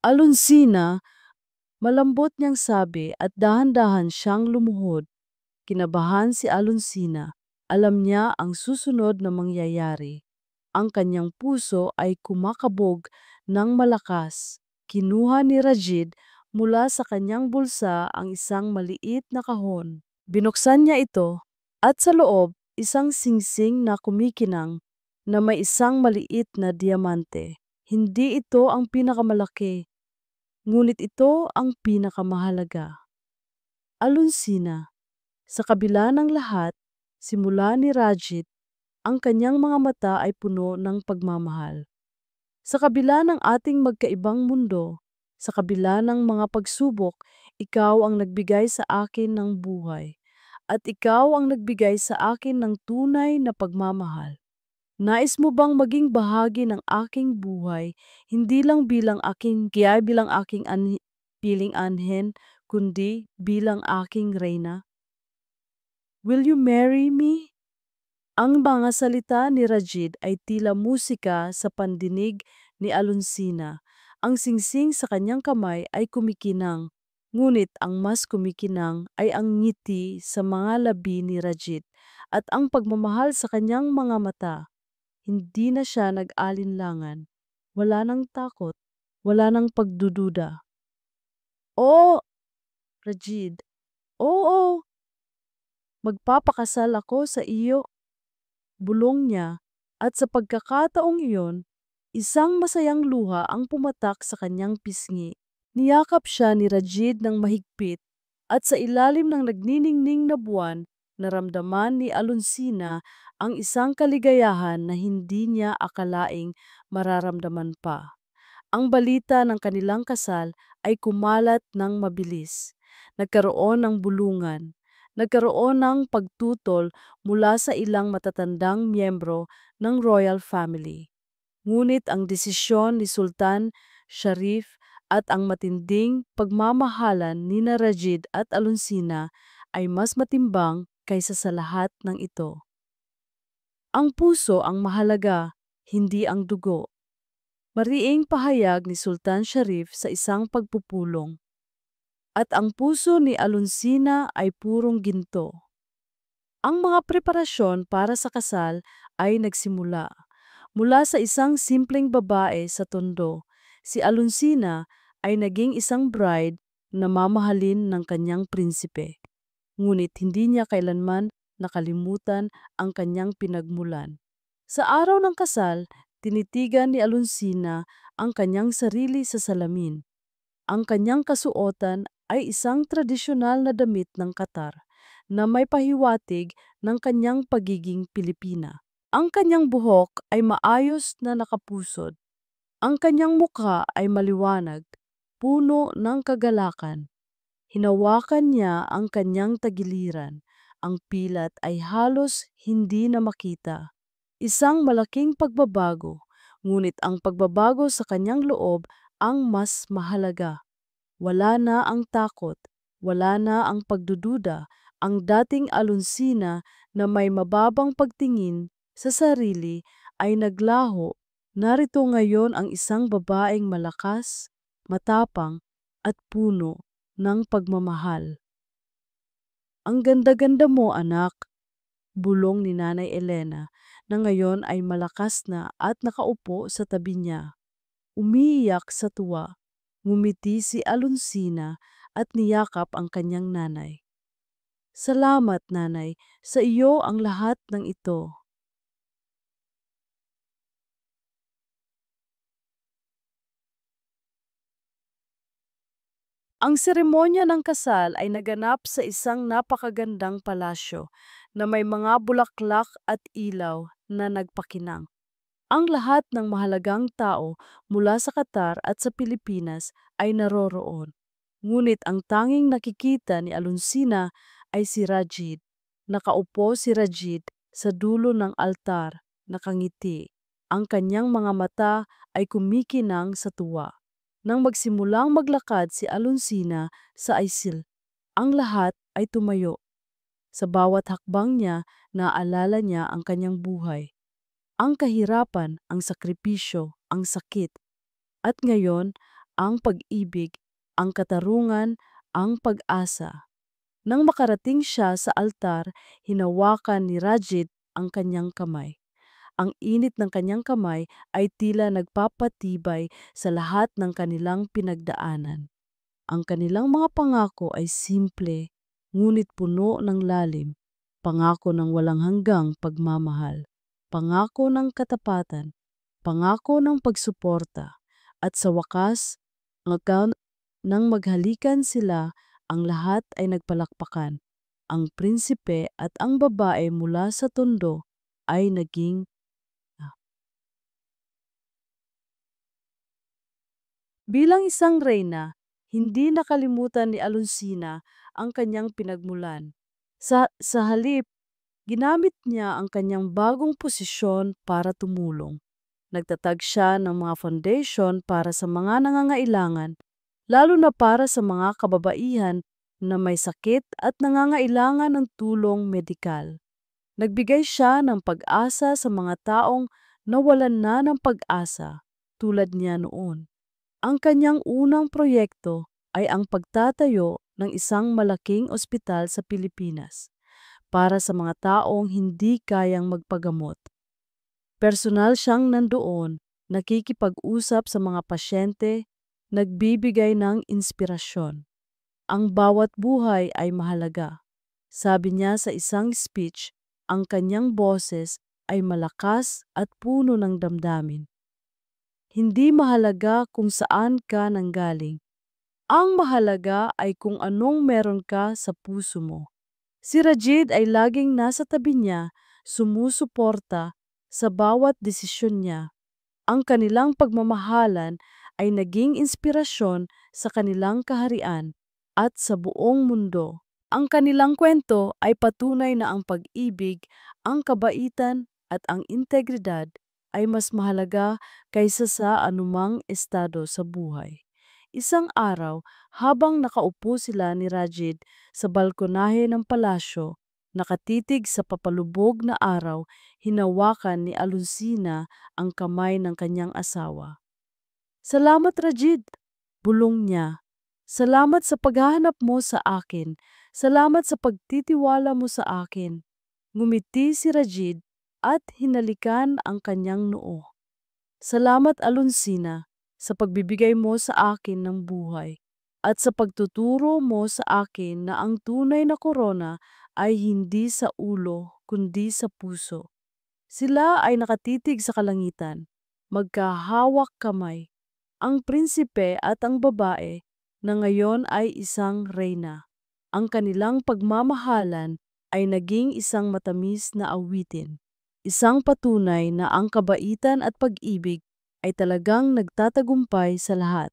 Alunsina, malambot niyang sabi at dahan-dahan siyang lumuhod. Kinabahan si Alunsina. Alam niya ang susunod na mangyayari. ang kanyang puso ay kumakabog ng malakas. Kinuha ni Rajid mula sa kanyang bulsa ang isang maliit na kahon. Binuksan niya ito at sa loob isang singsing na kumikinang na may isang maliit na diamante. Hindi ito ang pinakamalaki, ngunit ito ang pinakamahalaga. Alunsina, sa kabila ng lahat, simula ni Rajit, ang kanyang mga mata ay puno ng pagmamahal. Sa kabila ng ating magkaibang mundo, sa kabila ng mga pagsubok, ikaw ang nagbigay sa akin ng buhay. At ikaw ang nagbigay sa akin ng tunay na pagmamahal. Nais mo bang maging bahagi ng aking buhay, hindi lang bilang aking kaya bilang aking piling anhen, kundi bilang aking reyna? Will you marry me? Ang mga salita ni Rajid ay tila musika sa pandinig ni Alonsina. Ang singsing sa kanyang kamay ay kumikinang, ngunit ang mas kumikinang ay ang ngiti sa mga labi ni Rajid at ang pagmamahal sa kanyang mga mata. Hindi na siya nag-alinlangan. Wala nang takot, wala nang pagdududa. Oo, Rajid, oo, magpapakasal ako sa iyo. Bulong niya, at sa pagkakataong iyon, isang masayang luha ang pumatak sa kanyang pisngi. Niyakap siya ni Rajid ng mahigpit at sa ilalim ng nagniningning na buwan, naramdaman ni Alonsina ang isang kaligayahan na hindi niya akalaing mararamdaman pa. Ang balita ng kanilang kasal ay kumalat ng mabilis. Nagkaroon ng bulungan. Nagkaroon ng pagtutol mula sa ilang matatandang miyembro ng royal family. Ngunit ang desisyon ni Sultan Sharif at ang matinding pagmamahalan ni Rajid at Alonsina ay mas matimbang kaysa sa lahat ng ito. Ang puso ang mahalaga, hindi ang dugo. Mariing pahayag ni Sultan Sharif sa isang pagpupulong. At ang puso ni Alonsina ay purong ginto. Ang mga preparasyon para sa kasal ay nagsimula. Mula sa isang simpleng babae sa Tondo, si Alonsina ay naging isang bride na mamahalin ng kanyang prinsipe. Ngunit hindi niya kailanman nakalimutan ang kanyang pinagmulan. Sa araw ng kasal, tinitigan ni Alonsina ang kanyang sarili sa salamin. Ang kanyang kasuotan ay isang tradisyonal na damit ng Qatar na may pahiwatig ng kanyang pagiging Pilipina. Ang kanyang buhok ay maayos na nakapusod. Ang kanyang mukha ay maliwanag, puno ng kagalakan. Hinawakan niya ang kanyang tagiliran. Ang pilat ay halos hindi na makita. Isang malaking pagbabago, ngunit ang pagbabago sa kanyang loob ang mas mahalaga. Wala na ang takot, wala na ang pagdududa, ang dating Alonsina na may mababang pagtingin sa sarili ay naglaho. Narito ngayon ang isang babaeng malakas, matapang, at puno ng pagmamahal. Ang ganda-ganda mo, anak, bulong ni Nanay Elena na ngayon ay malakas na at nakaupo sa tabi niya. Umiiyak sa tuwa. Ngumiti si Alonsina at niyakap ang kanyang nanay. Salamat, nanay, sa iyo ang lahat ng ito. Ang seremonya ng kasal ay naganap sa isang napakagandang palasyo na may mga bulaklak at ilaw na nagpakinang. Ang lahat ng mahalagang tao mula sa Qatar at sa Pilipinas ay naroroon. Ngunit ang tanging nakikita ni Alonsina ay si Rajid. Nakaupo si Rajid sa dulo ng altar, nakangiti. Ang kanyang mga mata ay kumikinang sa tuwa. Nang magsimulang maglakad si Alonsina sa Aisil, ang lahat ay tumayo. Sa bawat hakbang niya, naalala niya ang kanyang buhay. Ang kahirapan, ang sakripisyo, ang sakit. At ngayon, ang pag-ibig, ang katarungan, ang pag-asa. Nang makarating siya sa altar, hinawakan ni Rajid ang kanyang kamay. Ang init ng kanyang kamay ay tila nagpapatibay sa lahat ng kanilang pinagdaanan. Ang kanilang mga pangako ay simple, ngunit puno ng lalim. Pangako ng walang hanggang pagmamahal, pangako ng katapatan, pangako ng pagsuporta, at sa wakas, nang maghalikan sila, ang lahat ay nagpalakpakan. Ang prinsipe at ang babae mula sa tondo ay naging bilang isang reyna, hindi nakalimutan ni Alonsina ang kanyang pinagmulan. Sa halip, ginamit niya ang kanyang bagong posisyon para tumulong. Nagtatag siya ng mga foundation para sa mga nangangailangan, lalo na para sa mga kababaihan na may sakit at nangangailangan ng tulong medikal. Nagbigay siya ng pag-asa sa mga taong nawalan na ng pag-asa tulad niya noon. Ang kanyang unang proyekto ay ang pagtatayo ng isang malaking ospital sa Pilipinas para sa mga taong hindi kayang magpagamot. Personal siyang nandoon, nakikipag-usap sa mga pasyente, nagbibigay ng inspirasyon. Ang bawat buhay ay mahalaga. Sabi niya sa isang speech, ang kanyang boses ay malakas at puno ng damdamin. Hindi mahalaga kung saan ka nanggaling. Ang mahalaga ay kung anong meron ka sa puso mo. Si Rajid ay laging nasa tabi niya, sumusuporta sa bawat desisyon niya. Ang kanilang pagmamahalan ay naging inspirasyon sa kanilang kaharian at sa buong mundo. Ang kanilang kwento ay patunay na ang pag-ibig, ang kabaitan at ang integridad ay mas mahalaga kaysa sa anumang estado sa buhay. Isang araw, habang nakaupo sila ni Rajid sa balkonahe ng palasyo, nakatitig sa papalubog na araw, hinawakan ni Alonsina ang kamay ng kanyang asawa. "Salamat, Rajid," bulong niya. "Salamat sa paghahanap mo sa akin. Salamat sa pagtitiwala mo sa akin." Ngumiti si Rajid at hinalikan ang kanyang noo. "Salamat, Alonsina, sa pagbibigay mo sa akin ng buhay at sa pagtuturo mo sa akin na ang tunay na korona ay hindi sa ulo kundi sa puso." Sila ay nakatitig sa kalangitan, magkahawak kamay, ang prinsipe at ang babae na ngayon ay isang reyna. Ang kanilang pagmamahalan ay naging isang matamis na awitin, isang patunay na ang kabaitan at pag-ibig ay talagang nagtatagumpay sa lahat.